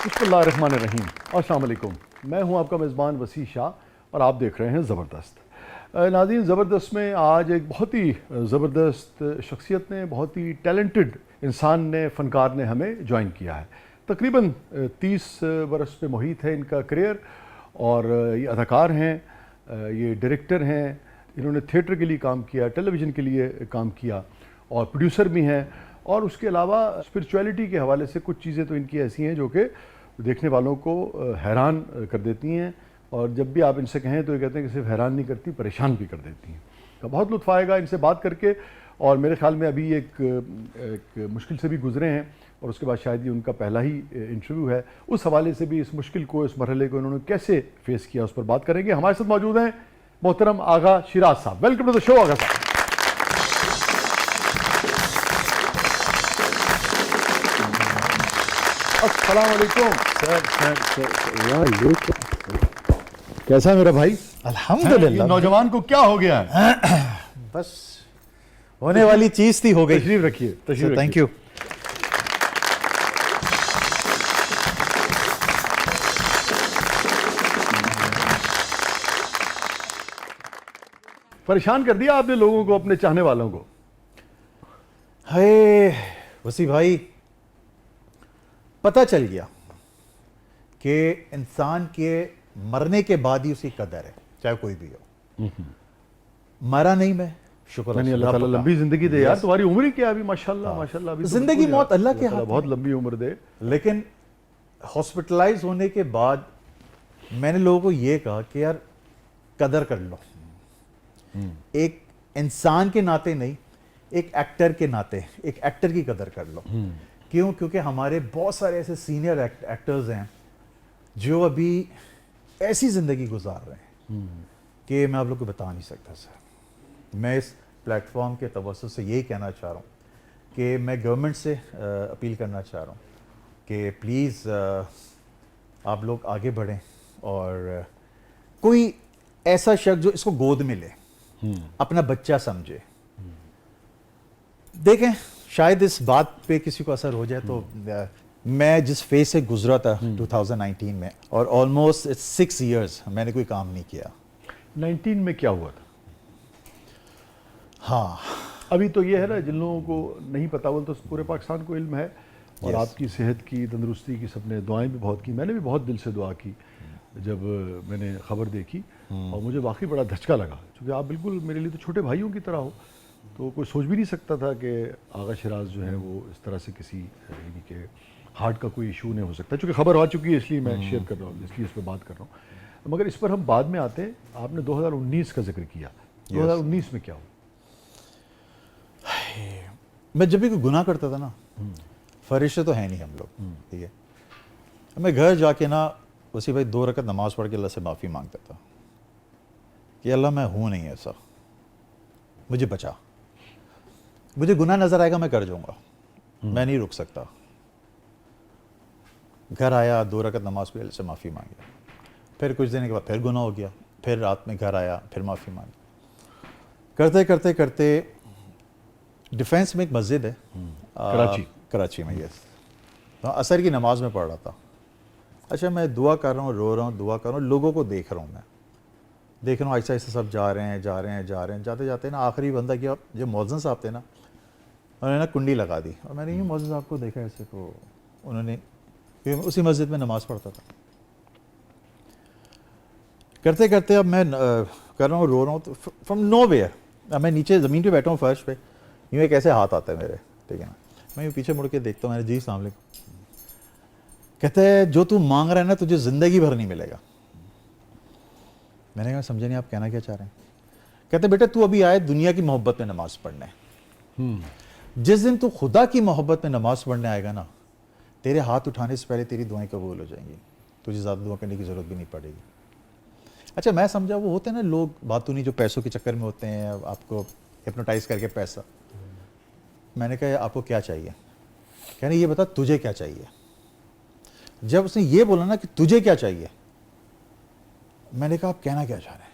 बिस्मिल्लाहिर्रहमानिर्रहीम। अस्सलाम वालेकुम। मैं हूं आपका मेज़बान वसी शाह और आप देख रहे हैं ज़बरदस्त। नाज़रीन, ज़बरदस्त में आज एक बहुत ही ज़बरदस्त शख्सियत ने, बहुत ही टैलेंटेड इंसान ने, फ़नकार ने हमें ज्वाइन किया है। तकरीबन 30 बरस पे मुहित है इनका करियर और ये अदाकार हैं, ये डायरेक्टर हैं, इन्होंने थिएटर के लिए काम किया, टेलीविज़न के लिए काम किया और प्रोड्यूसर भी हैं। और उसके अलावा स्पिरिचुअलिटी के हवाले से कुछ चीज़ें तो इनकी ऐसी हैं जो कि देखने वालों को हैरान कर देती हैं, और जब भी आप इनसे कहें तो ये कहते हैं कि सिर्फ हैरान नहीं करती, परेशान भी कर देती हैं। तो बहुत लुत्फ़ आएगा इनसे बात करके, और मेरे ख़्याल में अभी एक मुश्किल से भी गुजरे हैं और उसके बाद शायद ये उनका पहला ही इंटरव्यू है। उस हवाले से भी इस मुश्किल को, इस मरहले को इन्होंने कैसे फेस किया उस पर बात करेंगे। हमारे साथ मौजूद हैं मोहतरम आगा शिराज साहब। वेलकम टू द शो आगा साहब। अस्सलाम वालेकुम। सर कैसा है मेरा भाई? अल्हम्दुलिल्लाह। नौजवान को क्या हो गया है? बस होने वाली चीज थी, हो गई। तशरीफ रखिए, तशरीफ रखिए। Thank you. परेशान कर दिया आपने लोगों को, अपने चाहने वालों को। हाय वसी भाई, पता चल गया कि इंसान के मरने के बाद ही उसकी कदर है, चाहे कोई भी हो। मरा नहीं मैं, शुक्र अल्लाह ताला लंबी जिंदगी दे यार। तुम्हारी उम्र ही क्या है अभी? माशाल्लाह माशाल्लाह। अभी तो जिंदगी बिल्कुल मौत यार, अल्लाह के हाथ में। बहुत लंबी उम्र दे। लेकिन हॉस्पिटलाइज होने के बाद मैंने लोगों को यह कहा कि यार कदर कर लो, एक इंसान के नाते नहीं, एक एक्टर के नाते, एक एक्टर की कदर कर लो। क्यों? क्योंकि हमारे बहुत सारे ऐसे सीनियर एक्टर्स हैं जो अभी ऐसी जिंदगी गुजार रहे हैं कि मैं आप लोग को बता नहीं सकता सर। मैं इस प्लेटफॉर्म के तवज्जुह से यही कहना चाह रहा हूँ कि मैं गवर्नमेंट से अपील करना चाह रहा हूँ कि प्लीज़ आप लोग आगे बढ़ें और कोई ऐसा शख्स जो इसको गोद में ले, अपना बच्चा समझे। देखें, शायद इस बात पे किसी को असर हो जाए तो मैं जिस फेज से गुजरा था 2019 में, और ऑलमोस्ट 6 इयर्स मैंने कोई काम नहीं किया। 19 में क्या हुआ था? हाँ, अभी तो ये है ना, जिन लोगों को नहीं पता, वो तो पूरे पाकिस्तान को इल्म है। और Yes. आपकी सेहत की, तंदुरुस्ती की सबने दुआएं भी बहुत की। मैंने भी बहुत दिल से दुआ की जब मैंने खबर देखी, और मुझे वाकई बड़ा धचका लगा, क्योंकि आप बिल्कुल मेरे लिए तो छोटे भाइयों की तरह हो। तो कोई सोच भी नहीं सकता था कि आगा शिराज जो है वो इस तरह से किसी, यानी कि हार्ट का कोई इशू नहीं हो सकता। चूँकि खबर आ चुकी है इसलिए मैं शेयर कर रहा हूँ, इसलिए इस पर बात कर रहा हूँ। मगर इस पर हम बाद में आते हैं। आपने 2019 का जिक्र किया। 2019 में क्या हुआ? मैं जब भी कोई गुनाह करता था ना, फरिश्ते तो है नहीं हम लोग, ठीक है, मैं घर जाके ना उसी भाई 2 रकत नमाज पढ़ के अल्लाह से माफ़ी मांगता था कि अल्लाह मैं हूँ नहीं ऐसा, मुझे बचा। मुझे गुनाह नजर आएगा मैं कर जाऊंगा, मैं नहीं रुक सकता। घर आया, 2 रकत नमाज पढ़ी, अल्लाह से माफ़ी मांगी। फिर कुछ दिन के बाद फिर गुनाह हो गया, फिर रात में घर आया, फिर माफ़ी मांगी। करते करते करते डिफेंस में एक मस्जिद है कराची में, यस, तो असर की नमाज में पढ़ रहा था। अच्छा, मैं दुआ कर रहा हूँ, रो रहा हूँ, दुआ कर रहा हूँ, लोगों को देख रहा हूँ, मैं देख रहा हूँ ऐसा ऐसा सब जा रहे हैं, जा रहे हैं, जा रहे हैं। जाते जाते ना आखिरी बंदा किया, जो मौज़िन साहब थे ना, उन्होंने ना कुंडी लगा दी, और मैंने यूँ मौज़िन साहब को देखा ऐसे, तो उन्होंने, उसी मस्जिद में नमाज़ पढ़ता था। करते करते अब मैं कर रहा हूँ, रो रहा हूँ, तो फ्रॉम नो वेयर, अब मैं नीचे ज़मीन पे बैठा हूँ फर्श पे, यूँ एक ऐसे हाथ आता है मेरे, ठीक है ना, मैं यूँ पीछे मुड़ के देखता हूँ, मैंने जी अस्सलाम वालेकुम। कहते हैं जो तू मांग रहा है ना तुझे ज़िंदगी भर नहीं मिलेगा। मैंने कहा समझे नहीं, आप कहना क्या चाह रहे हैं? कहते बेटा तू अभी आए दुनिया की मोहब्बत में नमाज पढ़ने, जिस दिन तू खुदा की मोहब्बत में नमाज पढ़ने आएगा ना, तेरे हाथ उठाने से पहले तेरी दुआएं कबूल हो जाएंगी, तुझे ज़्यादा दुआ करने की ज़रूरत भी नहीं पड़ेगी। अच्छा, मैं समझा वो होते हैं ना लोग बातों नहीं, जो पैसों के चक्कर में होते हैं, आपको हिप्नोटाइज करके पैसा। मैंने कहा आपको क्या चाहिए? कहने ये बता तुझे क्या चाहिए। जब उसने ये बोला ना कि तुझे क्या चाहिए, मैंने कहा आप कहना क्या चाह रहे हैं?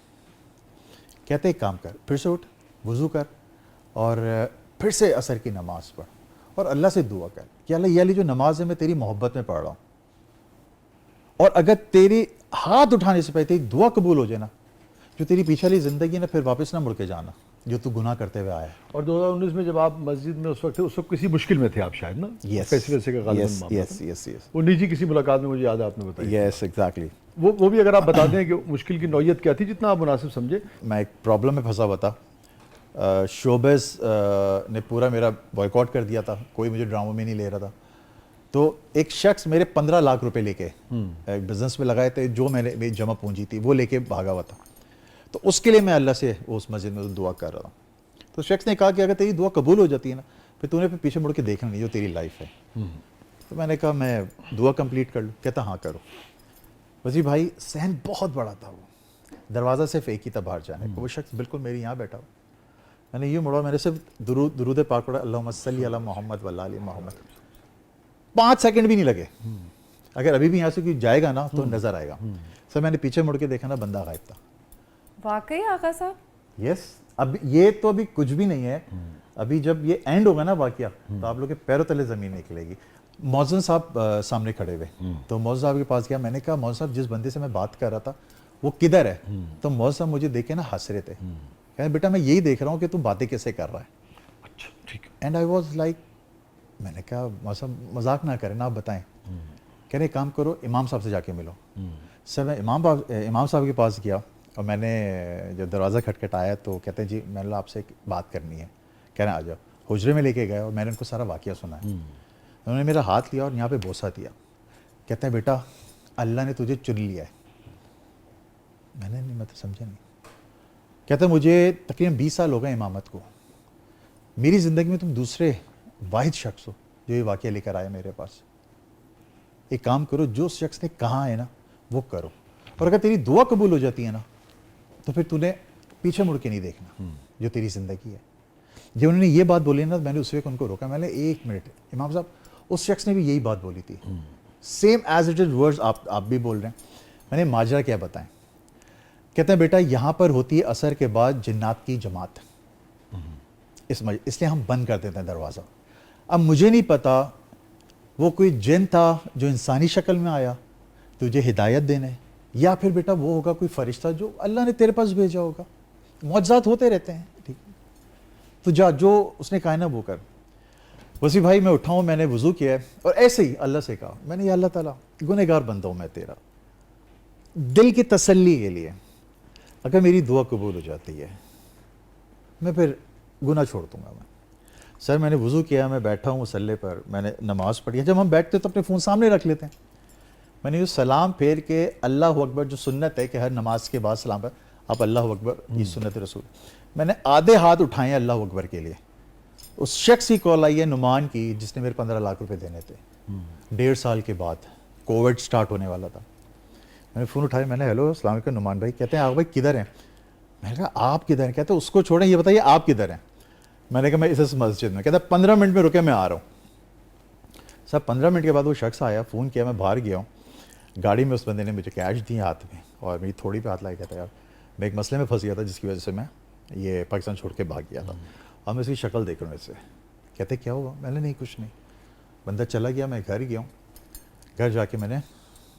कहते एक काम कर, फिर से उठ, वज़ू कर, और फिर से असर की नमाज पढ़, और अल्लाह से दुआ कर कि अल्लाह ये वाली जो नमाज है मैं तेरी मोहब्बत में पढ़ रहा हूँ, और अगर तेरे हाथ उठाने से पहले तेरी दुआ कबूल हो जाए ना, जो तेरी पीछे वाली जिंदगी है ना, फिर वापस ना मुड़ के जाना जो तू गुनाह करते हुए आया है। और 2019 में जब आप मस्जिद में उस वक्त थे, उस वक्त किसी मुश्किल में थे आप शायद ना? यस पैसे वैसे का गालिबन यस मामला यस था। यस यस वो निजी किसी मुलाकात में मुझे याद है आपने बताया। Yes exactly. वो भी अगर आप बता दें कि मुश्किल की नौयत क्या थी, जितना आप मुनासिब समझे। मैं एक प्रॉब्लम में फंसा हुआ था। शोबस ने पूरा मेरा बॉयकॉट कर दिया था, कोई मुझे ड्रामों में नहीं ले रहा था। तो एक शख्स मेरे 15 लाख रुपए लेके एक बिजनेस में लगाए थे, जो मैंने मेरी जमा पूंजी थी वो लेके भागा हुआ था। तो उसके लिए मैं अल्लाह से उस मस्जिद में दुआ कर रहा था। तो शख्स ने कहा कि अगर तेरी दुआ कबूल हो जाती है ना, फिर तूने फिर पीछे मुड़ के देखना नहीं, जो तेरी लाइफ है। तो मैंने कहा मैं दुआ कंप्लीट कर लूँ। कहता हाँ करो। वजी भाई सहन बहुत बड़ा था, वो दरवाज़ा सिर्फ एक ही था बाहर जाने को। वो शख्स बिल्कुल मेरी यहाँ बैठा हो। मैंने ये मुड़ा, मैंने सिर्फ दुरूद पाक पढ़ा, अल्लाहुम्मा सल्ली अला मोहम्मद व आले मोहम्मद। 5 सेकंड भी नहीं लगे। अगर अभी भी यहाँ से कोई जाएगा ना तो नजर आएगा। सर मैंने पीछे मुड़ के देखा ना, बंदा गायब था। वाकई आका साहब? यस। अब ये तो अभी कुछ भी नहीं है। अभी जब ये एंड होगा ना वाकया, तो आप लोग के पैरों तले जमीन निकलेगी। मौजन साहब सामने खड़े हुए, तो मौजन साहब के पास गया। मैंने कहा मौजन साहब, जिस बंदे से मैं बात कर रहा था वो किधर है? तो मौजन साहब मुझे देख के ना हंस रहे थे। कहते बेटा मैं यही देख रहा हूँ कि तू बातें कैसे कर रहा है। अच्छा ठीक है। एंड आई वॉज लाइक, मैंने कहा मौजन साहब मजाक ना करें ना, आप बताएं। कह रहे काम करो, इमाम साहब से जाके मिलो। सर मैं इमाम साहब के पास गया और मैंने जब दरवाज़ा खटखटाया तो कहते हैं जी मैंने आपसे एक बात करनी है। कह रहे हैं आ जाओ। हुजरे में लेके गए और मैंने उनको सारा वाकया सुनाया। उन्होंने मेरा हाथ लिया और यहाँ पे बोसा दिया। कहते हैं बेटा अल्लाह ने तुझे चुन लिया है। मैंने नहीं, मतलब समझा नहीं। कहते हैं मुझे तकरीबन 20 साल हो गए इमामत को, मेरी ज़िंदगी में तुम दूसरे वाहिद शख्स हो जो ये वाकया लेकर आए मेरे पास। एक काम करो, जो शख्स ने कहा है ना वो करो, और अगर तेरी दुआ कबूल हो जाती है ना तो फिर तूने पीछे मुड़ के नहीं देखना, जो तेरी ज़िंदगी है। जब उन्होंने ये बात बोली ना, मैंने उस वक्त उनको रोका। मैंने 1 मिनट, इमाम साहब उस शख्स ने भी यही बात बोली थी, same as it is words आप भी बोल रहे हैं। मैंने माजरा क्या बताएं? कहते हैं बेटा यहाँ पर होती है असर के बाद जिन्नात की जमात, इसलिए हम बंद कर देते हैं दरवाज़ा। अब मुझे नहीं पता वो कोई जिन था जो इंसानी शक्ल में आया तुझे हिदायत देने, या फिर बेटा वो होगा कोई फरिश्ता जो अल्लाह ने तेरे पास भेजा होगा। मौजज़ात होते रहते हैं, ठीक। तो जा, जो उसने कहा ना वो कर। वसी भाई मैं उठाऊँ, मैंने वज़ू किया है और ऐसे ही अल्लाह से कहा, मैंने या अल्लाह ताला गुनहगार बंदा हूँ मैं तेरा, दिल की तसल्ली के लिए अगर मेरी दुआ कबूल हो जाती है मैं फिर गुनाह छोड़ दूंगा। मैं सर मैंने वज़ू किया, मैं बैठा हूँ मुसल्ले पर, मैंने नमाज़ पढ़ी है। जब हम बैठते तो अपने फ़ोन सामने रख लेते हैं। मैंने ये सलाम फेर के अल्लाह अकबर, जो सुन्नत है कि हर नमाज के बाद सलाम पर आप अल्लाह अकबर, ये सुन्नत रसूल, मैंने आधे हाथ उठाए अल्लाह अकबर के लिए। उस शख्स की कॉल आई है नुमान की, जिसने मेरे 15 लाख रुपए देने थे। 1.5 साल के बाद कोविड स्टार्ट होने वाला था। मैंने फ़ोन उठाया, मैंने हेलो अस्सलाम वालेकुम नुमान भाई। कहते हैं आप भाई किधर हैं? मैंने कहा आप किधर हैं? कहते हैं उसको छोड़ें, ये बताइए आप किधर हैं? मैंने कहा मैं इस मस्जिद में। कहता 15 मिनट में रुके, मैं आ रहा हूँ। सब 15 मिनट के बाद वो शख्स आया, फ़ोन किया, मैं बाहर गया हूँ। गाड़ी में उस बंदे ने मुझे कैश दिए हाथ में और मेरी थोड़ी पे हाथ लगा। कहता यार मैं एक मसले में फंस गया था जिसकी वजह से मैं ये पाकिस्तान छोड़ के भाग गया था, और मैं इसकी शक्ल देख रहा हूँ इससे। कहते क्या हुआ? मैंने नहीं कुछ नहीं। बंदा चला गया, मैं घर गया हूँ। घर जाके मैंने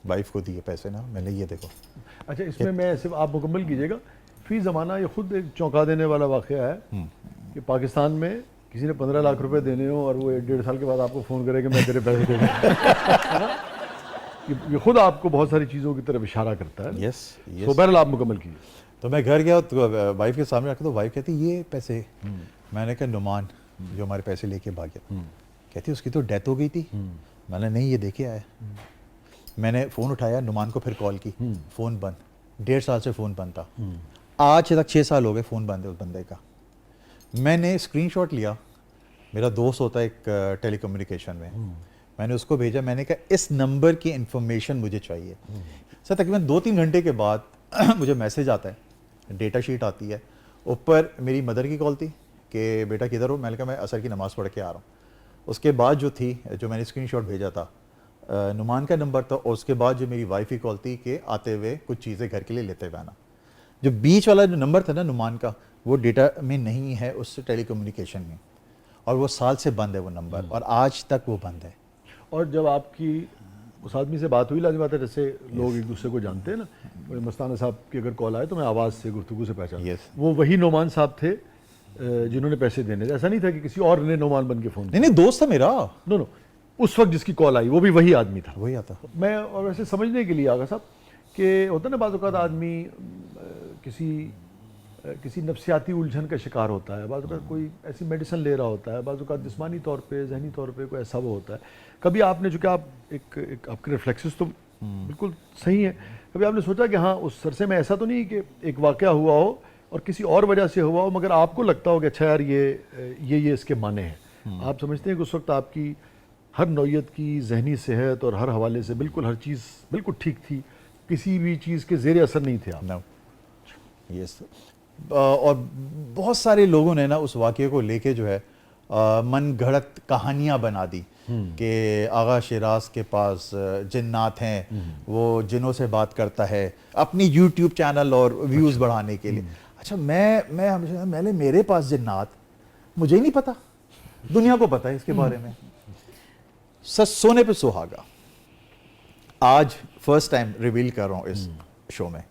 वाइफ को दिए पैसे ना, मैंने ये देखो। अच्छा इसमें मैं सिर्फ आप मुकम्मल कीजिएगा। फी ज़माना ये खुद एक चौंका देने वाला वाक़या है कि पाकिस्तान में किसी ने 15 लाख रुपए देने हो और वो 1.5 साल के बाद आपको फ़ोन करे कि मैं तेरे पैसे दे दूँ। ये खुद आपको बहुत सारी चीज़ों की तरफ इशारा करता है। यस तो बहरहाल आप मुकम्मल कीजिए। तो मैं घर गया तो वाइफ के सामने रखा, तो वाइफ कहती ये पैसे। मैंने कहा नुमान जो हमारे पैसे लेके भाग गया। कहती उसकी तो डेथ हो गई थी। मैंने नहीं, ये देखे आया। मैंने फ़ोन उठाया, नुमान को फिर कॉल की, फ़ोन बंद। 1.5 साल से फ़ोन बंद था। आज तक 6 साल हो गए फ़ोन बंद है उस बंदे का। मैंने स्क्रीनशॉट लिया, मेरा दोस्त होता है एक टेलीकम्युनिकेशन में, मैंने उसको भेजा। मैंने कहा इस नंबर की इंफॉर्मेशन मुझे चाहिए। सर तकरीबन 2-3 घंटे के बाद मुझे मैसेज आता है, डेटा शीट आती है, ऊपर मेरी मदर की कॉल थी कि बेटा किधर हो? मैंने कहा मैं असर की नमाज़ पढ़ के आ रहा हूँ। उसके बाद जो थी, जो मैंने स्क्रीनशॉट भेजा था, नुमान का नंबर था, और उसके बाद जो मेरी वाइफ की कॉल थी कि आते हुए कुछ चीज़ें घर के लिए लेते हुए आना। जो बीच वाला जो नंबर था ना नुमान का, वो डेटा में नहीं है उस टेलीकम्युनिकेशन में, और वो साल से बंद है वो नंबर, और आज तक वो बंद है। और जब आपकी उस आदमी से बात हुई, लाजमी बात है, जैसे लोग एक दूसरे को जानते हैं ना, कोई मस्ताना साहब की अगर कॉल आए तो मैं आवाज़ से, गुफ्तगू से पहचान। Yes. वो वही नोमान साहब थे जिन्होंने पैसे देने थे। ऐसा नहीं था कि किसी और ने नोमान बन के फ़ोन नहीं नहीं, दोस्त था मेरा, नो, उस वक्त जिसकी कॉल आई वो भी वही आदमी था। वही आता। मैं और वैसे समझने के लिए आगा साहब कि होता ना बाज़ औक़ात आदमी किसी नफ्सियाती उलझन का शिकार होता है, बाज़ औक़ात कोई ऐसी मेडिसिन ले रहा होता है, बाज़ औक़ात जिस्मानी तौर पे, ज़हनी तौर पे कोई ऐसा वो होता है। कभी आपने, चूँकि आप एक आपके रिफ्लेक्सेस तो बिल्कुल सही है, कभी आपने सोचा कि हाँ उस अरसे में ऐसा तो नहीं कि एक वाक़या हुआ हो और किसी और वजह से हुआ हो, मगर आपको लगता हो कि अच्छा यार ये इसके माने हैं। आप समझते हैं कि उस वक्त आपकी हर नौयत की ज़हनी सेहत और हर हवाले से बिल्कुल हर चीज़ बिल्कुल ठीक थी, किसी भी चीज़ के ज़ेर असर नहीं थे आप? No. Yes. और बहुत सारे लोगों ने ना उस वाक़े को लेके जो है मन घड़त कहानियाँ बना दी कि आगा शिराज के पास जिन्नात हैं, वो जिनों से बात करता है अपनी यूट्यूब चैनल और व्यूज़ बढ़ाने के लिए। अच्छा, मैं हमेशा मैंने मेरे पास जिन्नात, मुझे ही नहीं पता, दुनिया को पता है इसके बारे में। सच सोने पे सुहागा, आज फर्स्ट टाइम रिवील कर रहा हूँ इस शो में,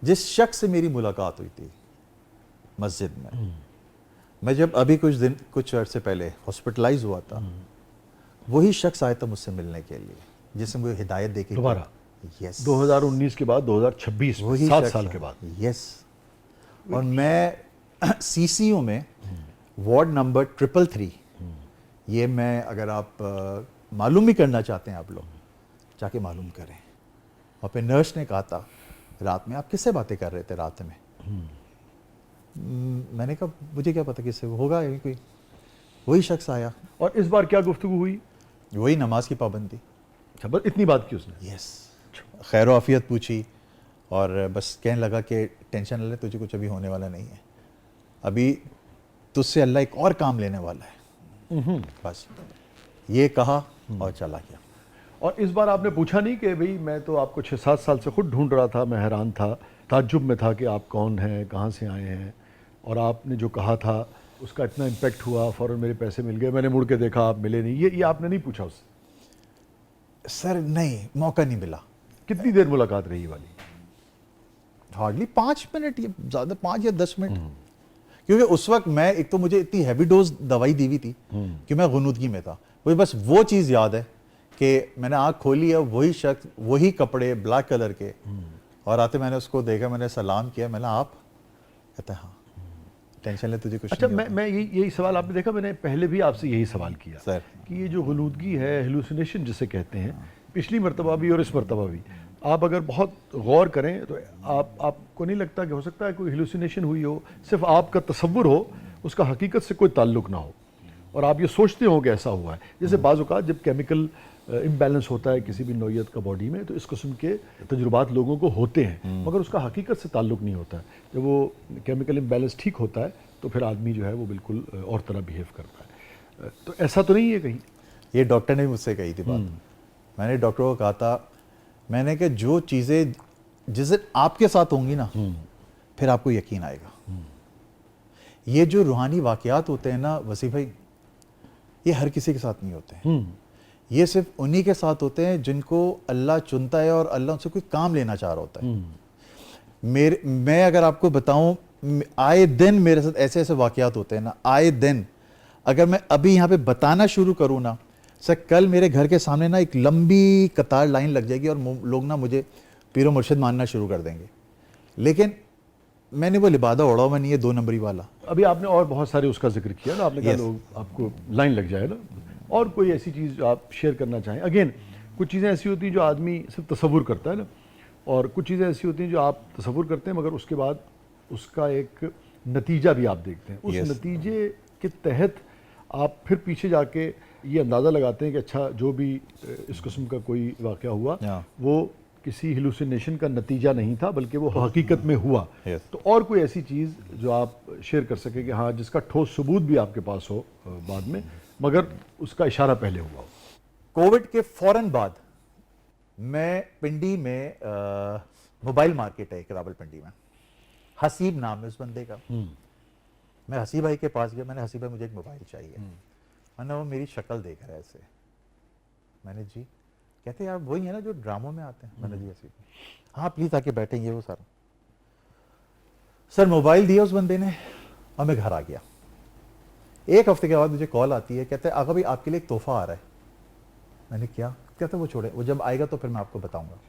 जिस शख्स से मेरी मुलाकात हुई थी मस्जिद में, मैं जब अभी कुछ अर्से पहले हॉस्पिटलाइज हुआ था, वही शख्स आया था मुझसे मिलने के लिए, जिसने मुझे हिदायत देखी दोबारा? यस, 2019 के बाद 2026, वही 7 शख्स साल है। के बाद। यस। और मैं सीसीयू में वार्ड नंबर 333, ये मैं, अगर आप मालूम भी करना चाहते हैं आप लोग जाके मालूम करें। और फिर नर्स ने कहा था रात में, आप किससे बातें कर रहे थे रात में? मैंने कहा मुझे क्या पता किससे होगा, यही कोई। वही शख्स आया। और इस बार क्या गुफ्तगू हुई? वही नमाज की पाबंदी। अच्छा, बस इतनी बात की उसने? यस। खैर आफियत पूछी और बस कहने लगा कि टेंशन न ले, तुझे कुछ अभी होने वाला नहीं है, अभी तुझसे अल्लाह एक और काम लेने वाला है। बस ये कहा और चला गया। और इस बार आपने पूछा नहीं कि भाई मैं तो आपको 6-7 साल से खुद ढूंढ रहा था, मैं हैरान था, ताज्जुब में था कि आप कौन हैं, कहाँ से आए हैं, और आपने जो कहा था उसका इतना इम्पेक्ट हुआ, फ़ौरन मेरे पैसे मिल गए, मैंने मुड़ के देखा आप मिले नहीं, ये आपने नहीं पूछा उससे? सर नहीं, मौका नहीं मिला। कितनी देर मुलाकात रही वाली? हार्डली 5 मिनट, ये ज़्यादा 5 या 10 मिनट। क्योंकि उस वक्त मैं, एक तो मुझे इतनी हैवी डोज दवाई दी हुई थी कि मैं गुनूदगी में था। मुझे बस वो चीज़ याद है कि मैंने आँख खोली है, वही शख्स, वही कपड़े ब्लैक कलर के, और आते मैंने उसको देखा, मैंने सलाम किया, मैंने आप, कहता है हाँ टेंशन ले, तुझे कुछ अच्छा, नहीं मैं यही सवाल आपने देखा, मैंने पहले भी आपसे यही सवाल किया सर कि ये जो गुलूदगी है, हेलुसिनेशन जिसे कहते हैं, पिछली मरतबा भी और इस मरतबा भी, आप अगर बहुत गौर करें तो आपको नहीं लगता कि हो सकता है कोई हेलुसिनेशन हुई हो, सिर्फ आपका तसव्वुर हो, उसका हकीकत से कोई ताल्लुक ना हो, और आप ये सोचते हो कि ऐसा हुआ है? जैसे बाज़ औक़ात जब केमिकल इम्बैलेंस होता है किसी भी नौयत का बॉडी में, तो इस किस्म के तजुर्बात लोगों को होते हैं, मगर उसका हकीकत से ताल्लुक नहीं होता है। जब वो केमिकल इम्बैलेंस ठीक होता है तो फिर आदमी जो है वो बिल्कुल और तरह बिहेव करता है। तो ऐसा तो नहीं है कहीं? ये डॉक्टर ने मुझसे कही थी बात। मैंने डॉक्टर को कहा था, मैंने कहा जो चीज़ें जिस दिन आपके साथ होंगी ना, फिर आपको यकीन आएगा। ये जो रूहानी वाक़यात होते हैं ना वसी भाई, ये हर किसी के साथ नहीं होते हैं। ये सिर्फ उन्हीं के साथ होते हैं जिनको अल्लाह चुनता है और अल्लाह उनसे कोई काम लेना चाह रहा होता है। मैं अगर आपको बताऊं, आए दिन मेरे साथ ऐसे ऐसे वाक़यात होते हैं ना, आए दिन। अगर मैं अभी यहाँ पे बताना शुरू करूँ ना सर, कल मेरे घर के सामने ना एक लंबी कतार लाइन लग जाएगी और लोग ना मुझे पीरो मुर्शिद मानना शुरू कर देंगे। लेकिन मैंने वो लिबादा ओढ़ा हुआ नहीं है 2 नंबरी वाला। अभी आपने और बहुत सारे उसका जिक्र किया ना, आपने कहा लोग आपको लाइन लग जाए ना, और कोई ऐसी चीज़ जो आप शेयर करना चाहें? अगेन, कुछ चीज़ें ऐसी होती हैं जो आदमी सिर्फ तसव्वुर करता है ना, और कुछ चीज़ें ऐसी होती हैं जो आप तसव्वुर करते हैं मगर उसके बाद उसका एक नतीजा भी आप देखते हैं। उस नतीजे के तहत आप फिर पीछे जाके ये अंदाज़ा लगाते हैं कि अच्छा जो भी इस किस्म का कोई वाक़या हुआ वो किसी हेलुसिनेशन का नतीजा नहीं था, बल्कि वो हकीकत में हुआ। तो और कोई ऐसी चीज़ जो आप शेयर कर सकें कि हाँ, जिसका ठोस सबूत भी आपके पास हो बाद में, मगर उसका इशारा पहले हुआ हो? कोविड के फौरन बाद मैं पिंडी में, मोबाइल मार्केट है एक रावलपिंडी में, हसीब नाम है उस बंदे का। मैं हसीब भाई के पास गया, मैंने हसीब भाई मुझे एक मोबाइल चाहिए। मैंने वो मेरी शक्ल देख रहा है ऐसे, मैंने जी, कहते यार वही है ना जो ड्रामों में आते हैं। मैंने जी ऐसे, हाँ प्लीज आके बैठेंगे वो सारा। सर मोबाइल दिया उस बंदे ने और मैं घर आ गया। एक हफ्ते के बाद मुझे कॉल आती है, कहते हैं आगा भाई आपके लिए एक तोहफा आ रहा है। मैंने क्या? कहते वो छोड़े, वो जब आएगा तो फिर मैं आपको बताऊंगा।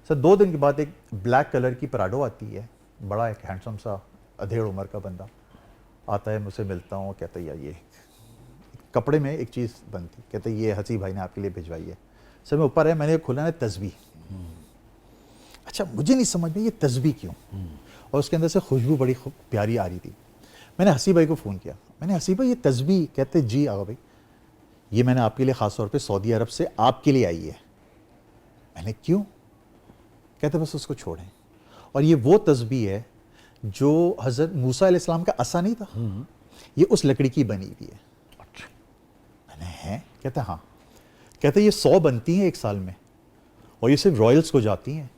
सर 2 दिन के बाद एक ब्लैक कलर की पराडो आती है, बड़ा एक हैंडसम सा अधेड़ उम्र का बंदा आता है, मुझसे मिलता हूँ, कहता है यार ये कपड़े में एक चीज़ बनती, कहते ये हसी भाई ने आपके लिए भिजवाई है। सर मैं ऊपर है, मैंने खोला ना तस्बीह। अच्छा मुझे नहीं समझ में ये तस्बीह क्यों, और उसके अंदर से खुशबू बड़ी प्यारी आ रही थी। मैंने हसी भाई को फ़ोन किया, मैंने हसी भाई ये तस्बीह, कहते जी आगा भाई ये मैंने आपके लिए ख़ास तौर पे सऊदी अरब से आपके लिए आई है। मैंने क्यों? कहते बस उसको छोड़ें। और ये वो तस्बीह है जो हज़रत मूसा अलैहिस्सलाम का असा नहीं था, ये उस लकड़ी की बनी हुई है। अच्छा। मैंने हैं? कहते हाँ। कहते ये 100 बनती हैं एक साल में, और ये सिर्फ रॉयल्स को जाती हैं।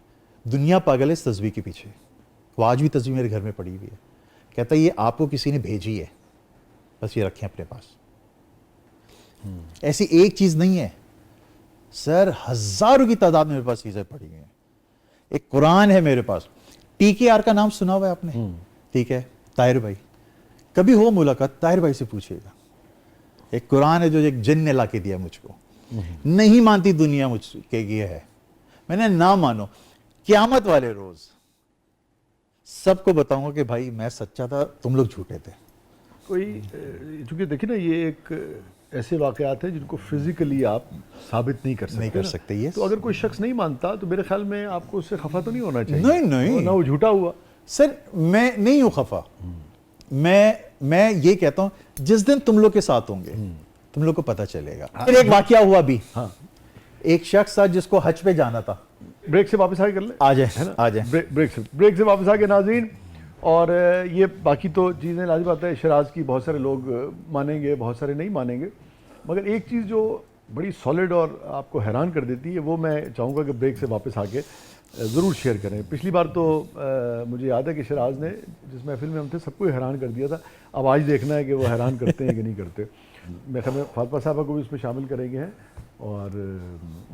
दुनिया पागल है इस तस्बीह के पीछे, वो आज भी तस्बीह मेरे घर में पड़ी हुई है। कहता ये आपको किसी ने भेजी है, बस ये रखें अपने पास। ऐसी एक चीज नहीं है सर, हजारों की तादाद में मेरे पास चीजें पड़ी हुई हैं। एक कुरान है मेरे पास, PKR का नाम सुना हुआ है आपने? ठीक है, ताहिर भाई, कभी हो मुलाकात ताहिर भाई से पूछिएगा। एक कुरान है जो एक जिन ने ला के दिया मुझको, नहीं मानती दुनिया मुझके ये है, मैंने ना मानो, क़यामत वाले रोज सबको बताऊंगा कि भाई मैं सच्चा था, तुम लोग झूठे थे। कोई चूंकि देखिए ना, ये एक ऐसे वाकयात हैं जिनको फिजिकली आप साबित नहीं कर सकते। नहीं कर सकते ये। तो अगर कोई शख्स नहीं मानता तो मेरे ख्याल में आपको उससे खफा तो नहीं होना चाहिए। नहीं नहीं, ना वो झूठा हुआ। सर मैं नहीं हूं खफा, मैं ये कहता हूं जिस दिन तुम लोग के साथ होंगे तुम लोग को पता चलेगा। फिर एक वाकया हुआ भी, हाँ, एक शख्स था जिसको हज पे जाना था। ब्रेक से वापस आके कर ले, आ जाए आ जाए। ब्रेक से वापस आके नाज़रीन, और ये बाकी तो चीज़ें लाज़िम बात है, शराज की बहुत सारे लोग मानेंगे, बहुत सारे नहीं मानेंगे, मगर एक चीज़ जो बड़ी सॉलिड और आपको हैरान कर देती है वो मैं चाहूँगा कि ब्रेक से वापस आके ज़रूर शेयर करें। पिछली बार तो मुझे याद है कि शराज ने जिस महफिल में हम थे सबको हैरान कर दिया था। अब आज देखना है कि वो हैरान करते हैं कि नहीं करते। मैं ख्याल में फातिमा साहबा को भी इसमें शामिल करेंगे हैं, और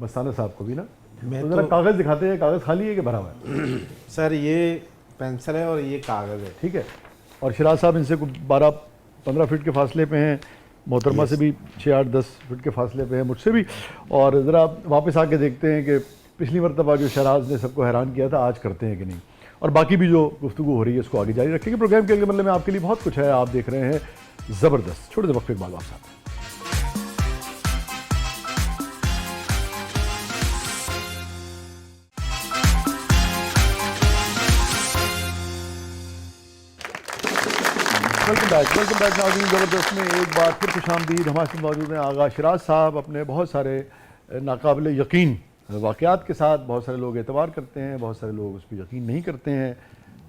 मस्ताना साहब को भी ना। तो ज़रा कागज़ दिखाते हैं, कागज़ खाली है कि भरा हुआ है? सर ये पेंसिल है और ये कागज़ है। ठीक है, और शराज साहब इनसे 12-15 फीट के फासले पे हैं, मोहतरमा से भी 6-8-10 फीट के फासले पे हैं, मुझसे भी। और ज़रा वापस आके देखते हैं कि पिछली मरतबा जो शराज ने सबको हैरान किया था आज करते हैं कि नहीं। और बाकी भी जो गुफ्तगू हो रही है उसको आगे जारी रखेंगे। प्रोग्राम के अगले मरले में आपके लिए बहुत कुछ है, आप देख रहे हैं ज़बरदस्त। छोटे से वक्फे के बाद वापस आते हैं। वेलकम बैक नाज़रीन। ज़बरदस्त में एक बार फिर खुशामदीद। हमारे साथ मौजूद हैं आगा शराज साहब, अपने बहुत सारे नाकाबिल यकीन वाक़यात के साथ। बहुत सारे लोग एतबार करते हैं, बहुत सारे लोग उस पर यकीन नहीं करते हैं।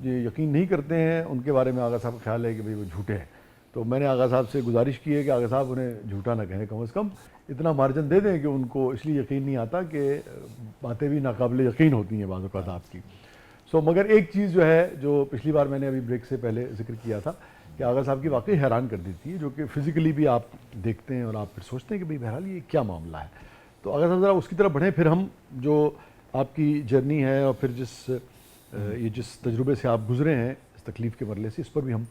ये यकीन नहीं करते हैं उनके बारे में आगा साहब का ख्याल है कि भाई वो झूठे हैं। तो मैंने आगा साहब से गुजारिश की है कि आगा साहब उन्हें झूठा ना कहें, कम से कम इतना मार्जिन दे दें कि उनको इसलिए यकीन नहीं आता कि बातें भी नाकाबिल यकीन होती हैं बाज़ औक़ात आपकी। मगर एक चीज़ जो है, जो पिछली बार मैंने अभी ब्रेक से पहले जिक्र किया था कि आगा साहब की वाकई हैरान कर देती है, जो कि फ़िज़िकली भी आप देखते हैं और आप फिर सोचते हैं कि भाई बहरहाल ये क्या मामला है। तो आगा साहब ज़रा उसकी तरफ बढ़ें, फिर हम जो आपकी जर्नी है और फिर जिस तजुर्बे से आप गुज़रे हैं इस तकलीफ़ के मरले से, इस पर भी हम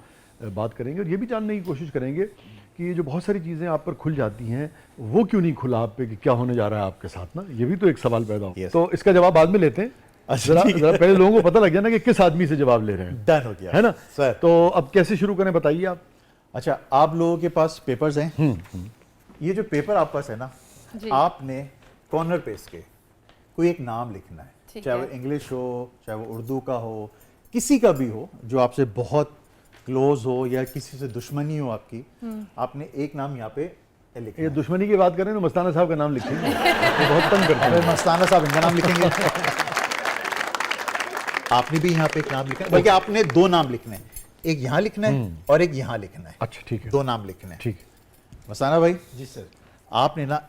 बात करेंगे। और ये भी जानने की कोशिश करेंगे कि ये जो बहुत सारी चीज़ें आप पर खुल जाती हैं वो क्यों नहीं खुला आप पे, कि क्या होने जा रहा है आपके साथ ना, ये भी तो एक सवाल पैदा हो। तो इसका जवाब बाद में लेते हैं। जरा पहले लोगों को पता लग जाए ना कि किस आदमी से जवाब ले रहे हैं। डन हो गया है ना सर। तो अब कैसे शुरू करें बताइए आप। अच्छा, आप लोगों के पास पेपर्स हैं। ये जो पेपर आप पास है ना, आपने कॉर्नर पे इसके कोई एक नाम लिखना है, चाहे वो इंग्लिश हो, चाहे वो उर्दू का हो, किसी का भी हो जो आपसे बहुत क्लोज हो या किसी से दुश्मनी हो आपकी, आपने एक नाम यहाँ पे लिखना ये है। दुश्मनी की बात करें तो मस्ताना साहब का नाम लिखेंगे, ये बहुत तंग करते हैं। मस्ताना साहब इनका नाम लिखेंगे। आपने भी यहाँ पे एक नाम लिखना है, बल्कि आपने 2 नाम लिखने हैं, एक यहाँ लिखना है और एक यहाँ लिखना है। अच्छा ठीक है, 2 नाम लिखने हैं। ठीक है। मस्ताना भाई जी सर। आपने ना,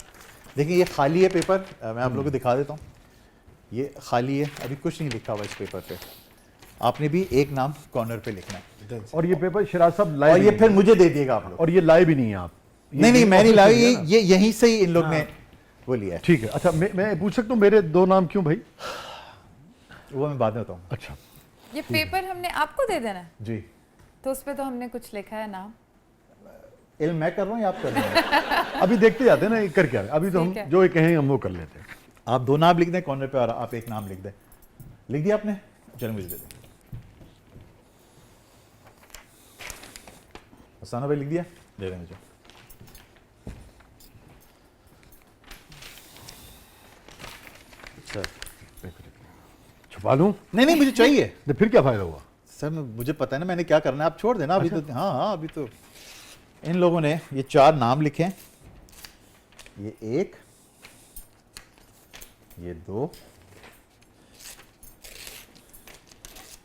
देखिए ये खाली है पेपर, मैं आप लोगों को दिखा देता हूँ। ये खाली है, अभी कुछ नहीं लिखा हुआ इस पेपर पे। आपने भी एक नाम कॉर्नर पे लिखना है, और ये पेपर शराज साहब लाए और भी ये नहीं फिर हैं। मुझे दे दिएगा आप लोग। और ये लाए भी नहीं है आप? नहीं, मैं नहीं लाया, ये यहीं से ही इन लोग ने वो लिया है। ठीक है। अच्छा, मैं पूछ सकता हूँ मेरे 2 नाम क्यों भाई? वो मैं बाद में बताऊँ। अच्छा, ये पेपर हमने आपको दे देना है, जी, तो उस पे तो हमने कुछ लिखा है नाम। इल्म मैं कर रहा हूँ या आप कर रहे हैं? अभी देखते जाते हैं ना ये कर क्या रहे हैं। अभी तो हम ठीक है। जो ये कहें हम वो कर लेते हैं। आप 2 नाम लिख दें कॉर्नर पे और आप एक नाम लिख दें। लिख दिया आपने? चलो मुझे दे दें। हसाना भाई लिख दिया? दे दें मुझे। सर छुपा लूँ? नहीं नहीं, मुझे चाहिए। तो फिर क्या फायदा हुआ? सर मुझे पता है ना मैंने क्या करना है, आप छोड़ देना अभी। तो हाँ हाँ, अभी तो इन लोगों ने ये 4 नाम लिखे हैं। ये 1, ये 2,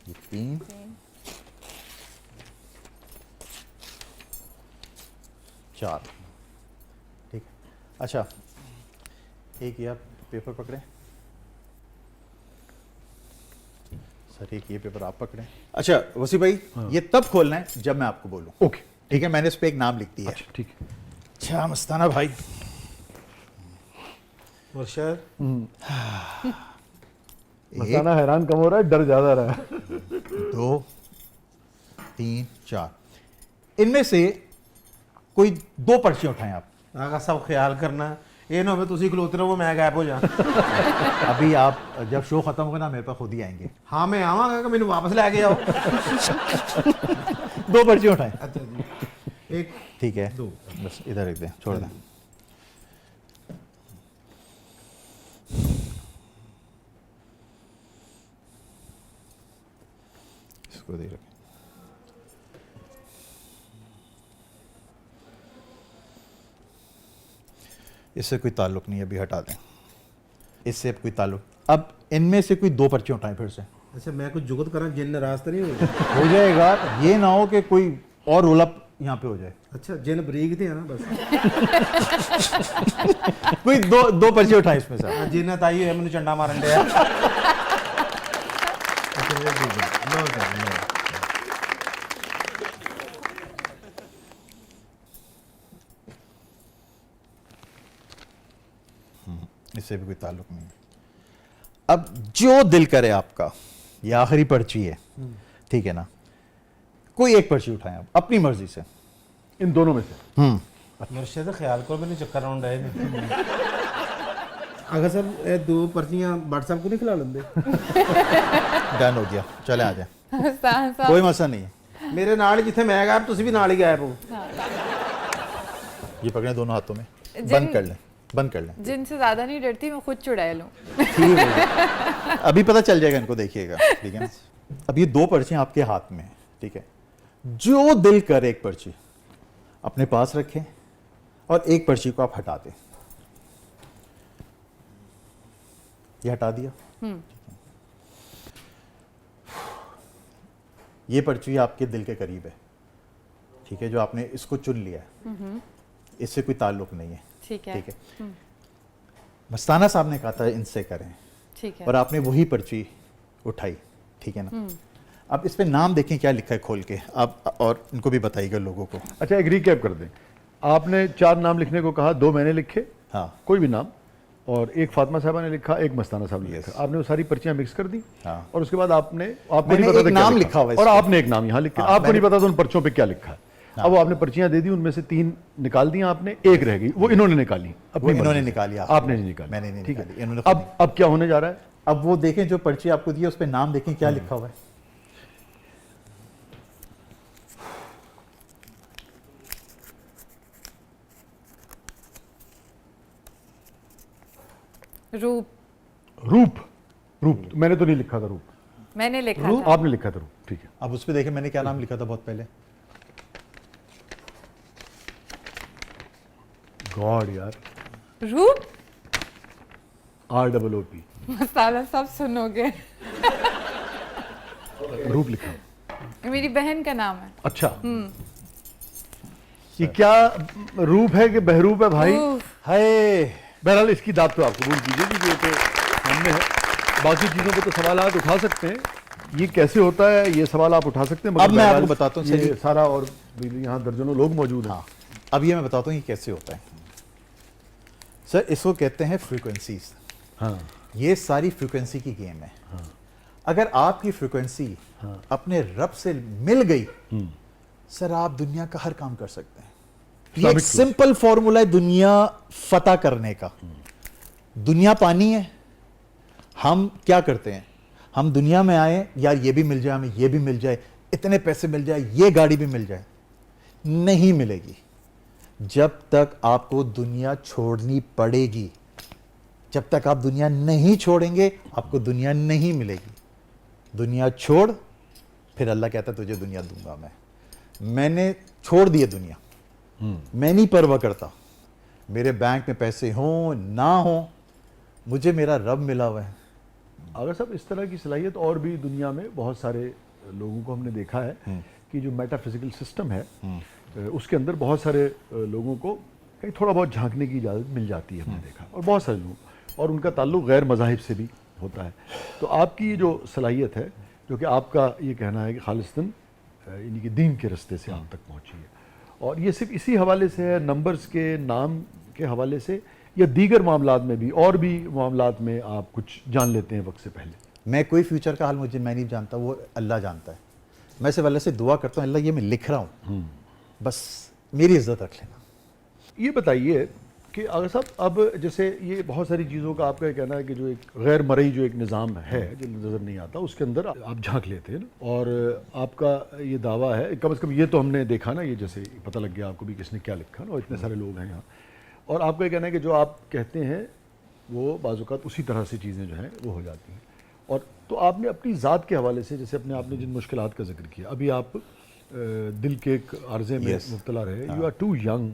ये 3, चार। ठीक है। अच्छा, एक ये आप पेपर पकड़े सर, एक ये पेपर आप पकड़े। अच्छा वसी भाई, ये तब खोलना है जब मैं आपको बोलूं। ओके, ठीक है, मैंने इस पे एक नाम लिख दिया है। अच्छा ठीक है। अच्छा मस्ताना भाई, मुर्शद मस्ताना हैरान कम हो रहा है, डर ज्यादा रहा है। 2, 3, 4, इनमें से कोई 2 पर्चियां उठाएं आप। आगा सब ख्याल करना, ये ना हो तुसी खलोते रहो मैं गायब हो जा। अभी आप जब शो खत्म होगा ना मेरे पास खुद ही आएंगे। हाँ मैं आवांगा कि मैंने वापस लेके आओ। 2 पर्चियां उठाएं। अच्छा जी, एक ठीक है, 2 बस इधर रख दें, छोड़ दें। इसको दे रखें। इससे कोई ताल्लुक नहीं है, अभी हटा दें। इससे कोई ताल्लुक। अब इनमें से कोई 2 पर्चे उठाएं फिर से। अच्छा मैं कुछ जुगत करा, जिन नाराज तो नहीं हो गए? हो जाएगा, ये ना हो कि कोई और रोलअप यहाँ पे हो जाए। अच्छा जिन बरीक थे ना बस। कोई दो पर्चे उठाएं इसमें से। हाँ, जिन ताई है मैंने चंडा मारन दिया। अच्छा ये ठीक है, लो सर, लो। इससे भी कोई ताल्लुक नहीं है। अब जो दिल करे आपका, ये आखिरी पर्ची है, ठीक है ना? कोई एक पर्ची उठाएं आप अपनी मर्जी से, इन दोनों में से। मुर्शद ख्याल करो मैंने चक्कर राउंड आए नहीं। अगर सर ये 2 पर्चियां व्हाट्सएप को नहीं खिला लेंगे? डन हो गया, चले आ जाए, हसान साहब, कोई मसला नहीं है। मेरे नाल जिथे मैं गायब तुसी भी नाल ही गायब हो। ये पकड़े दोनों हाथों में, जिन- बंद कर लें, बंद कर लें। जिनसे ज्यादा नहीं डरती, मैं खुद चुड़ैल लूँ। ठीक हो गया। अभी पता चल जाएगा इनको, देखिएगा, ठीक है ना? अब ये 2 पर्चियां आपके हाथ में है, ठीक है? जो दिल करे एक पर्ची अपने पास रखें और एक पर्ची को आप हटा दें। ये हटा दिया। ये पर्ची आपके दिल के करीब है, ठीक है? जो आपने इसको चुन लिया है, इससे कोई ताल्लुक नहीं है, ठीक है, ठीक है? मस्ताना साहब ने कहा था इनसे करें, ठीक है। और आपने वही पर्ची उठाई, ठीक है ना? अब इस पे नाम देखें क्या लिखा है खोल के आप, और इनको भी बताइएगा लोगों को। अच्छा, एक रिकैप कर दें। आपने 4 नाम लिखने को कहा, 2 मैंने लिखे, हाँ कोई भी नाम, और एक फातिमा साहबा ने लिखा, एक मस्ताना साहब ने लिखा। आपने वो सारी पर्चियां मिक्स कर दी, हाँ। और उसके बाद आपको मैंने नहीं पता एक था क्या नाम लिखा हुआ है और इस पे। आपने एक नाम यहाँ लिखा। हाँ, आपको नहीं मैंने- पता था उन पर्चों पे क्या लिखा है। अब वो आपने पर्चियां दे दी, उनमें से 3 निकाल दी आपने, एक रह गई, वो इन्होंने निकाली। अपनी वो इन्होंने मर्जी से। निकाली, आपने नहीं निकाली। मैंने नहीं ठीक निकाली, है। इन्होंने खुद अब क्या होने जा रहा है? अब वो देखें जो पर्ची आपको दी है उस पे नाम देखें क्या लिखा हुआ है। रूप, रूप। रूप मैंने तो नहीं लिखा था रूप, मैंने लिखा था। आपने लिखा था रूप, ठीक है। अब उस पे देखें मैंने क्या नाम लिखा था बहुत पहले। गॉड यार, रूप। ROOP, मसाला सब सुनोगे। रूप लिखा। मेरी बहन का नाम है। अच्छा, ये क्या रूप है कि बहरूप है भाई? उफ, हाय, बहरहाल इसकी दाद तो आप कबूल कीजिए कि ये तो सामने है। बाकी चीज़ों पे तो सवाल आप उठा सकते हैं, ये कैसे होता है ये सवाल आप उठा सकते हैं, मगर अब मैं आपको बहरहाल बताता हूँ, ये सही। सारा, और भी यहाँ दर्जनों लोग मौजूद हैं। हाँ अब ये मैं बताता हूँ ये कैसे होता है। सर इसको कहते हैं फ्रीक्वेंसीज। हाँ ये सारी फ्रीक्वेंसी की गेम है। अगर आपकी फ्रीक्वेंसी अपने रब से मिल गई, सर आप दुनिया का हर काम कर सकते हैं। ये एक Islamic सिंपल फॉर्मूला है दुनिया फतह करने का। दुनिया पानी है, हम क्या करते हैं, हम दुनिया में आए यार ये भी मिल जाए, हमें ये भी मिल जाए, इतने पैसे मिल जाए, ये गाड़ी भी मिल जाए। नहीं मिलेगी। जब तक आपको दुनिया छोड़नी पड़ेगी, जब तक आप दुनिया नहीं छोड़ेंगे आपको दुनिया नहीं मिलेगी। दुनिया छोड़, फिर अल्लाह कहता है तुझे दुनिया दूंगा मैं। मैंने छोड़ दिए दुनिया, मैं नहीं परवाह करता मेरे बैंक में पैसे हों ना हों, मुझे मेरा रब मिला हुआ है। अगर साहब इस तरह की सलाहियत और भी दुनिया में बहुत सारे लोगों को हमने देखा है कि जो मेटाफिजिकल सिस्टम है उसके अंदर बहुत सारे लोगों को कहीं थोड़ा बहुत झांकने की इजाज़त मिल जाती है, हमने देखा, और बहुत सारे लोग, और उनका ताल्लुक गैर मज़ाहिब से भी होता है। तो आपकी जो सलाहियत है, जो कि आपका ये कहना है कि खालिस्तन यानी कि दीन के रास्ते से आप तक पहुँची है, और ये सिर्फ इसी हवाले से है, नंबर्स के नाम के हवाले से, या दीगर मामलात में भी, और भी मामलात में आप कुछ जान लेते हैं वक्त से पहले? मैं कोई फ्यूचर का हाल मैं नहीं जानता, वो अल्लाह जानता है। मैं सिर्फ अल्लाह से दुआ करता हूँ, अल्लाह ये मैं लिख रहा हूँ, बस मेरी इज्जत रख लेना। ये बताइए कि अगर साहब अब जैसे ये बहुत सारी चीज़ों का आपका कहना है कि जो एक गैर मरई जो एक निज़ाम है जो नज़र नहीं आता, उसके अंदर आप झांक लेते हैं ना, और आपका ये दावा है, कम से कम ये तो हमने देखा ना, ये जैसे पता लग गया आपको भी किसने क्या लिखा ना, और इतने सारे लोग हैं यहाँ, और आपका ये कहना है कि जो आप कहते हैं वो बाज़-औक़ात उसी तरह से चीज़ें जो हैं वो हो जाती हैं। और तो आपने अपनी ज़ात के हवाले से, जैसे अपने आपने जिन मुश्किलात का जिक्र किया, अभी आप दिल के एक अर्ज़े में मुब्तला रहे, यू आर टू यंग,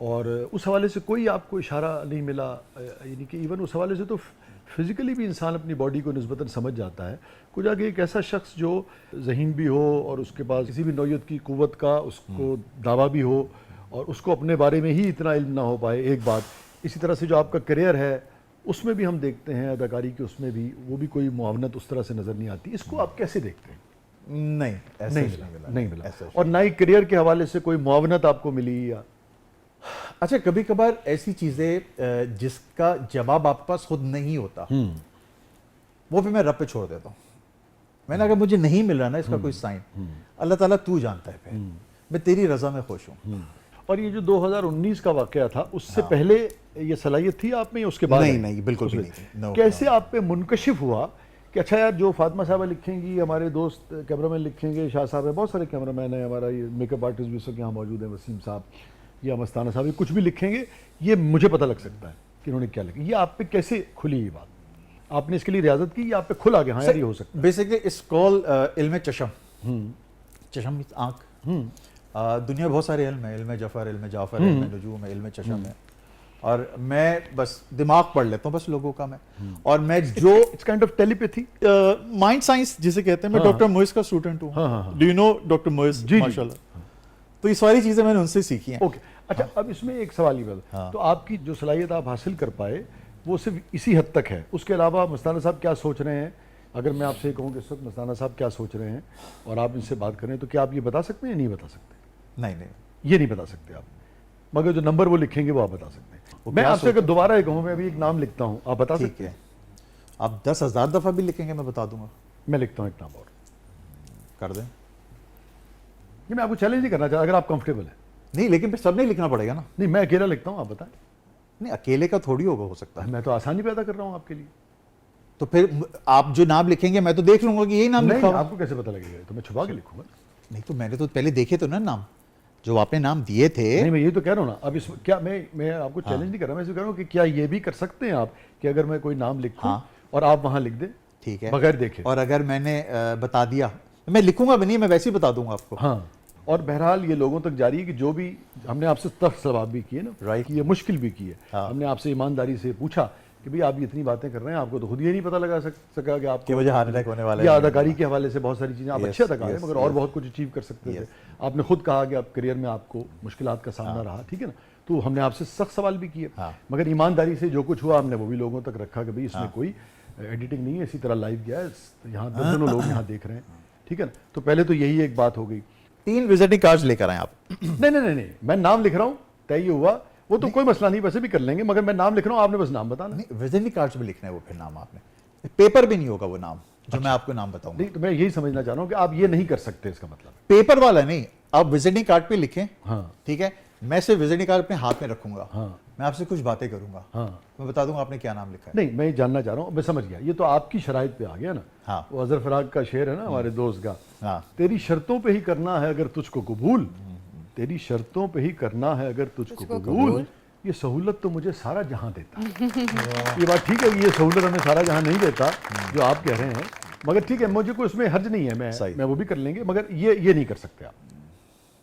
और उस हवाले से कोई आपको इशारा नहीं मिला, यानी कि इवन उस हवाले से तो फिज़िकली भी इंसान अपनी बॉडी को निस्बतन समझ जाता है, कुछ आगे एक ऐसा शख्स जो ज़हीन भी हो और उसके पास किसी भी नौयत की क़ुव्वत का उसको दावा भी हो और उसको अपने बारे में ही इतना इल्म ना हो पाए, एक बात। इसी तरह से जो आपका करियर है उसमें भी हम देखते हैं, अदाकारी के उसमें भी, वो भी कोई मुआवनत उस तरह से नज़र नहीं आती। इसको आप कैसे देखते हैं? नहीं, ऐसा नहीं मिला। और ना ही करियर के हवाले से कोई मुआवनत आपको मिली? या अच्छा, कभी कभार ऐसी चीज़ें जिसका जवाब आपके पास खुद नहीं होता, वो फिर मैं रब पे छोड़ देता हूँ। मैंने अगर मुझे नहीं मिल रहा ना इसका कोई साइन, अल्लाह ताला तू जानता है, फिर मैं तेरी रज़ा में खुश हूँ। और ये जो 2019 का वाक़या था, उससे पहले ये सलाहियत थी आप में, उसके बाद? नहीं, बिल्कुल भी नहीं। कैसे आप पे मुनकशिफ हुआ कि अच्छा यार, जो फातिमा साहबा लिखेंगी, हमारे दोस्त कैमरामैन लिखेंगे, शाह साहब है, बहुत सारे कैमरामैन हैं, हमारा ये मेकअप आर्टिस्ट भी इस वक्त यहाँ मौजूद है, वसीम साहब या मस्ताना साहब, कुछ भी लिखेंगे, ये मुझे पता लग सकता है कि उन्होंने क्या लिखा। ये आप पे कैसे खुली ये बात? आपने इसके लिए रियाजत की या आप पे खुल आ गया हाँ यार ये हो सकता है? बेसिकली इट्स कॉल्ड इल्म चशम। चशम मींस आँख। दुनिया में बहुत सारे इल्म है, इल्म जफ़र, इल्म जाफ़र, इल्म नजूम है, इल्म चशम है, और मैं बस दिमाग पढ़ लेता हूँ बस लोगों का मैं। और मैं जो it's kind of telepathy, mind science जिसे कहते हैं, मैं डॉक्टर मोइस का स्टूडेंट हूँ। Do you know doctor Moiz? माशाल्लाह। तो ये सारी चीज़ें मैंने उनसे सीखी हैं। ओके, अच्छा, अब इसमें एक सवाल ये तो आपकी जो सलाहियत आप हासिल कर पाए वो सिर्फ इसी हद तक है, उसके अलावा मस्ताना साहब क्या सोच रहे हैं? अगर मैं आपसे कहूँ कि इस वक्त मस्ताना साहब क्या सोच रहे हैं और आप इनसे बात करें, तो क्या आप ये बता सकते हैं या नहीं बता सकते? नहीं, ये नहीं बता सकते आप, मगर जो नंबर वो लिखेंगे वो आप बता सकते हैं। मैं आपसे अगर दोबारा एक कहूँ, मैं अभी एक नाम लिखता हूँ, आप बता सकते हैं? आप 10,000 दफ़ा भी लिखेंगे मैं बता दूंगा। मैं लिखता हूँ एक नाम और, कर दें। ये मैं आपको चैलेंज नहीं करना चाहता, अगर आप कंफर्टेबल है। नहीं, लेकिन फिर सब नहीं लिखना पड़ेगा ना। नहीं, मैं अकेला लिखता हूँ, आप बताएं। नहीं, अकेले का थोड़ी होगा, हो सकता है। मैं तो आसानी पैदा कर रहा हूँ आपके लिए। तो फिर आप जो नाम लिखेंगे मैं तो देख लूंगा कि यही नाम लिखा हुआ। आपको कैसे पता लगेगा? तो मैं छुपा के लिखूंगा। नहीं, तो मैंने तो पहले देखे तो ना नाम जो आपने नाम दिए थे। नहीं, मैं ये तो कह रहा हूँ ना, अब इस क्या मैं आपको चैलेंज नहीं कर रहा, मैं इसे कह रहा हूँ कि क्या ये भी कर सकते हैं आप कि अगर मैं कोई नाम लिखूं और आप वहां लिख दें, ठीक है, बगैर देखे, और अगर मैंने बता दिया, मैं लिखूंगा भी नहीं, मैं वैसे ही बता दूंगा आपको। हाँ, और बहरहाल ये लोगों तक जारी है कि जो भी हमने आपसे सख्त सवाल भी किए ना, राइट, ये मुश्किल भी की है। हमने आपसे ईमानदारी से पूछा कि भाई आप ये इतनी बातें कर रहे हैं, आपको तो खुद ये नहीं पता लगा सका कि आपकी वजह हार्ट अटैक होने वाला है, या अदाकारी के हवाले से बहुत सारी चीज़ें आप अच्छे अदाकार हैं, मगर और बहुत कुछ अचीव कर सकते थे। आपने खुद कहा कि आप करियर में आपको मुश्किलात का सामना रहा, ठीक है ना, तो हमने आपसे सख्त सवाल भी किए, मगर ईमानदारी से जो कुछ हुआ हमने वो भी लोगों तक रखा कि भाई इसमें कोई एडिटिंग नहीं है, इसी तरह लाइव गया है, यहाँ दोनों लोग यहाँ देख रहे हैं, ठीक है ना। तो पहले तो यही एक बात हो गई। 3 विजिटिंग कार्ड्स लेकर आए आप। नहीं, मैं नाम लिख रहा हूँ, तय ये हुआ, वो तो कोई मसला नहीं, वैसे भी कर लेंगे, मगर मैं नाम लिख रहा हूँ, आपने बस नाम बताना। नहीं, विजिटिंग कार्ड्स में लिखना है वो, फिर नाम आपने, पेपर भी नहीं होगा वो नाम जो मैं आपको नाम बताऊंगा। नहीं तो मैं यही समझना चाह रहा हूँ कि आप ये नहीं कर सकते, इसका मतलब। पेपर वाला नहीं, आप विजिटिंग कार्ड पे लिखें। हाँ। ठीक है, मैं सिर्फ विजिटिंग कार्ड अपने हाथ में रखूंगा। हाँ। मैं आपसे कुछ बातें करूंगा। हाँ। मैं बता दूंगा आपने क्या नाम लिखा है। नहीं, मैं ये जानना चाह रहा हूँ, मैं समझ गया, ये तो आपकी शराइत पे आ गया ना। हाँ। वो अजहर फराग का शेर है ना हमारे दोस्त का, हाँ। तेरी शर्तों पे ही करना है अगर तुझको कबूल, तेरी शर्तों पे ही करना है अगर तुझको कबूल, ये सहूलत तो मुझे सारा जहां देता। ये बात ठीक है कि ये सहूलत हमें सारा जहां नहीं देता जो आप कह रहे हैं, मगर ठीक है, मुझे कोई उसमें हर्ज नहीं है, मैं वो भी कर लेंगे, मगर ये नहीं कर सकते आप।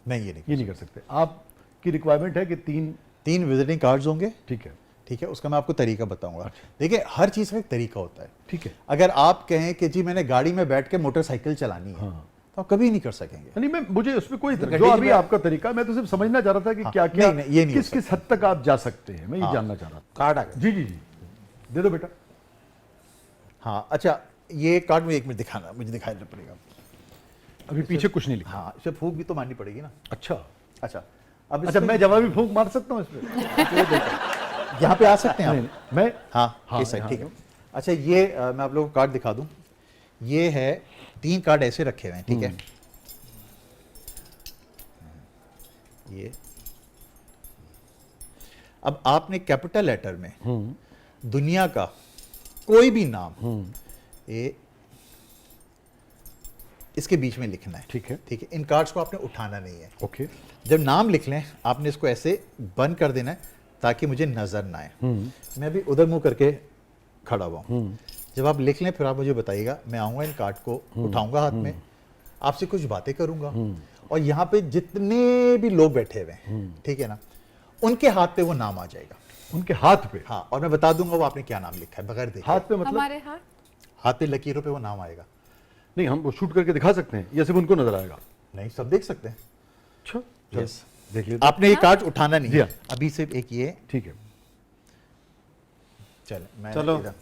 नहीं, ये नहीं कर सकते। आपकी रिक्वायरमेंट है कि तीन विजिटिंग कार्ड्स होंगे। ठीक है। ठीक है, उसका मैं आपको तरीका बताऊंगा। देखिए, हर चीज़ का एक तरीका होता है। ठीक है। अगर आप कहें कि जी मैंने गाड़ी में बैठ के मोटरसाइकिल चलानी है, तो आप कभी नहीं कर सकेंगे। नहीं, मैं मुझे उसमें कोई जो अभी आपका तरीका, मैं तो सिर्फ समझना चाह रहा था कि क्या क्या ये नहीं, किस हद तक आप जा सकते हैं, मैं ये जानना चाह रहा था। कार्ड आ गया। जी जी जी, दे दो बेटा। हाँ, अच्छा, ये कार्ड में 1 मिनट दिखाना, मुझे दिखाना पड़ेगा। अभी पीछे कुछ नहीं लिखा। हाँ, इसे फूंक भी तो मारनी पड़ेगी ना। अच्छा अच्छा, अब अच्छा, मैं जवाबी फूंक मार सकता हूँ इस पे? यहाँ पे आ सकते हैं आप? नहीं, मैं हाँ, इस साइड। ठीक है। अच्छा, ये मैं आप लोगों को कार्ड दिखा दूं। ये है 3 कार्ड ऐसे रखे हुए हैं। ठीक है, ये अब आपने कैपिटल लेटर में दुनिया का कोई भी नाम ये इसके बीच में लिखना है। ठीक है। ठीक है, इन कार्ड्स को आपने उठाना नहीं है। ओके। जब नाम लिख लें, आपने इसको ऐसे बंद कर देना है ताकि मुझे नजर ना आए। मैं भी उधर मुंह करके खड़ा हुआ हूं। जब आप लिख लें, फिर आप मुझे बताइएगा, मैं आऊंगा, इन कार्ड को उठाऊंगा हाथ में, आपसे कुछ बातें करूंगा, और यहाँ पे जितने भी लोग बैठे हुए हैं, ठीक है ना, उनके हाथ पे वो नाम आ जाएगा। उनके हाथ पे? हाँ, और मैं बता दूंगा वो आपने क्या नाम लिखा है बगैर देखे। हाथ पे मतलब? हमारे हाथ पे लकीरों पे वो नाम आएगा। नहीं, हम वो शूट करके दिखा सकते हैं या सिर्फ उनको नजर आएगा? नहीं, सब देख सकते हैं। अच्छा, यस, देख लिया। आपने ये कार्ड उठाना नहीं जी है हाँ। अभी, सिर्फ एक ये। ठीक है, चलो।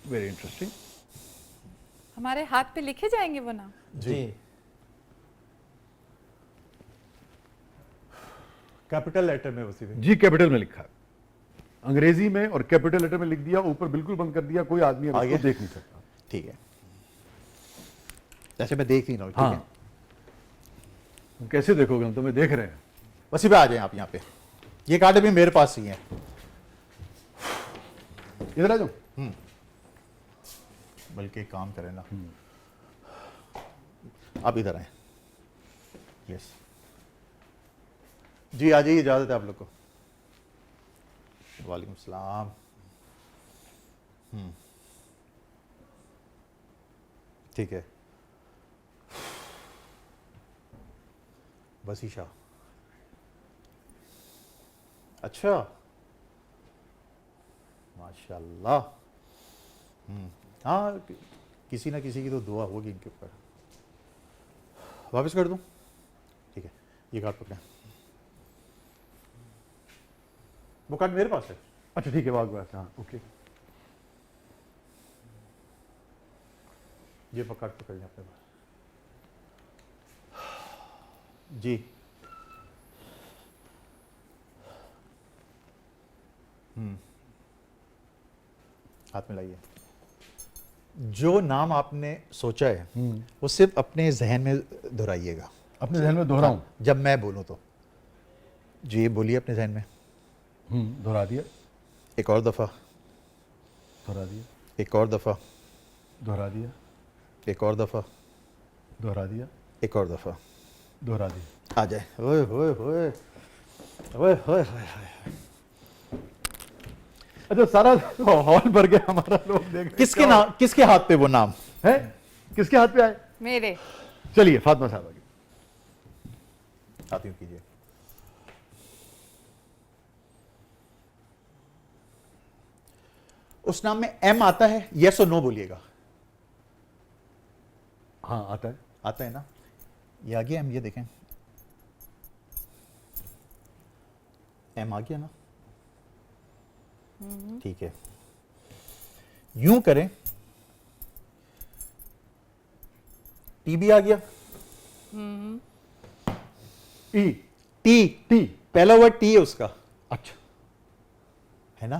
Very interesting. हमारे हाथ पे लिखे जाएंगे वो नाम? जी। कैपिटल लेटर में उसी में। जी, कैपिटल में लिखा है, अंग्रेजी में, और कैपिटल लेटर में लिख दिया, ऊपर बिल्कुल बंद कर दिया, कोई आदमी अब आगे? इसको देख नहीं सकता। ठीक है, जैसे मैं देख नहीं रहा हूँ। हाँ। ठीक है, तुम कैसे देखोगे, हम तुम्हें देख रहे हैं। बस पे आ जाए आप यहाँ पे। ये कार्ड अभी मेरे पास ही है। इधर आ जाओ। बल्कि एक काम करें ना, आप इधर आए। यस जी, आ जाइए, इजाजत है आप लोग को। वालेकुम सलाम। ठीक है, वसी शाह। अच्छा, माशाल्लाह। हाँ, किसी ना किसी की तो दुआ होगी इनके ऊपर। वापस कर दूं? ठीक है, ये कार्ड पकड़ें। वो कार्ड मेरे पास है। अच्छा ठीक है, वाह वाह, हाँ ओके। ये कार्ड पकड़ लें अपने पास। जी, हाथ में लाइए। जो नाम आपने सोचा है वो सिर्फ अपने जहन में दोहराइएगा। अपने जहन में दोहराऊं? जब मैं बोलूं तो जी, ये बोलिए अपने जहन में। दोहरा दिया। एक और दफा। दोहरा दिया। एक और दफा। दोहरा दिया। एक और दफा। दोहरा दिया। एक और दफा। दोहरा दिया। आ जाए। ओए ओए ओए ओए ओए। अच्छा, सारा हॉल भर गया हमारा, लोग देख। किसके नाम, किसके हाथ पे वो नाम है? किसके हाथ पे आए? मेरे। चलिए, फातिमा साहब आगे। आती हूँ, कीजिए। उस नाम में एम आता है? यस और नो बोलिएगा। हाँ, आता है। आता है ना? ये आ गया एम, ये देखें, एम आ गया ना? ठीक है, यूं करें, टी भी आ गया। ई। टी। टी पहला वर्ड टी है उसका, अच्छा, है ना?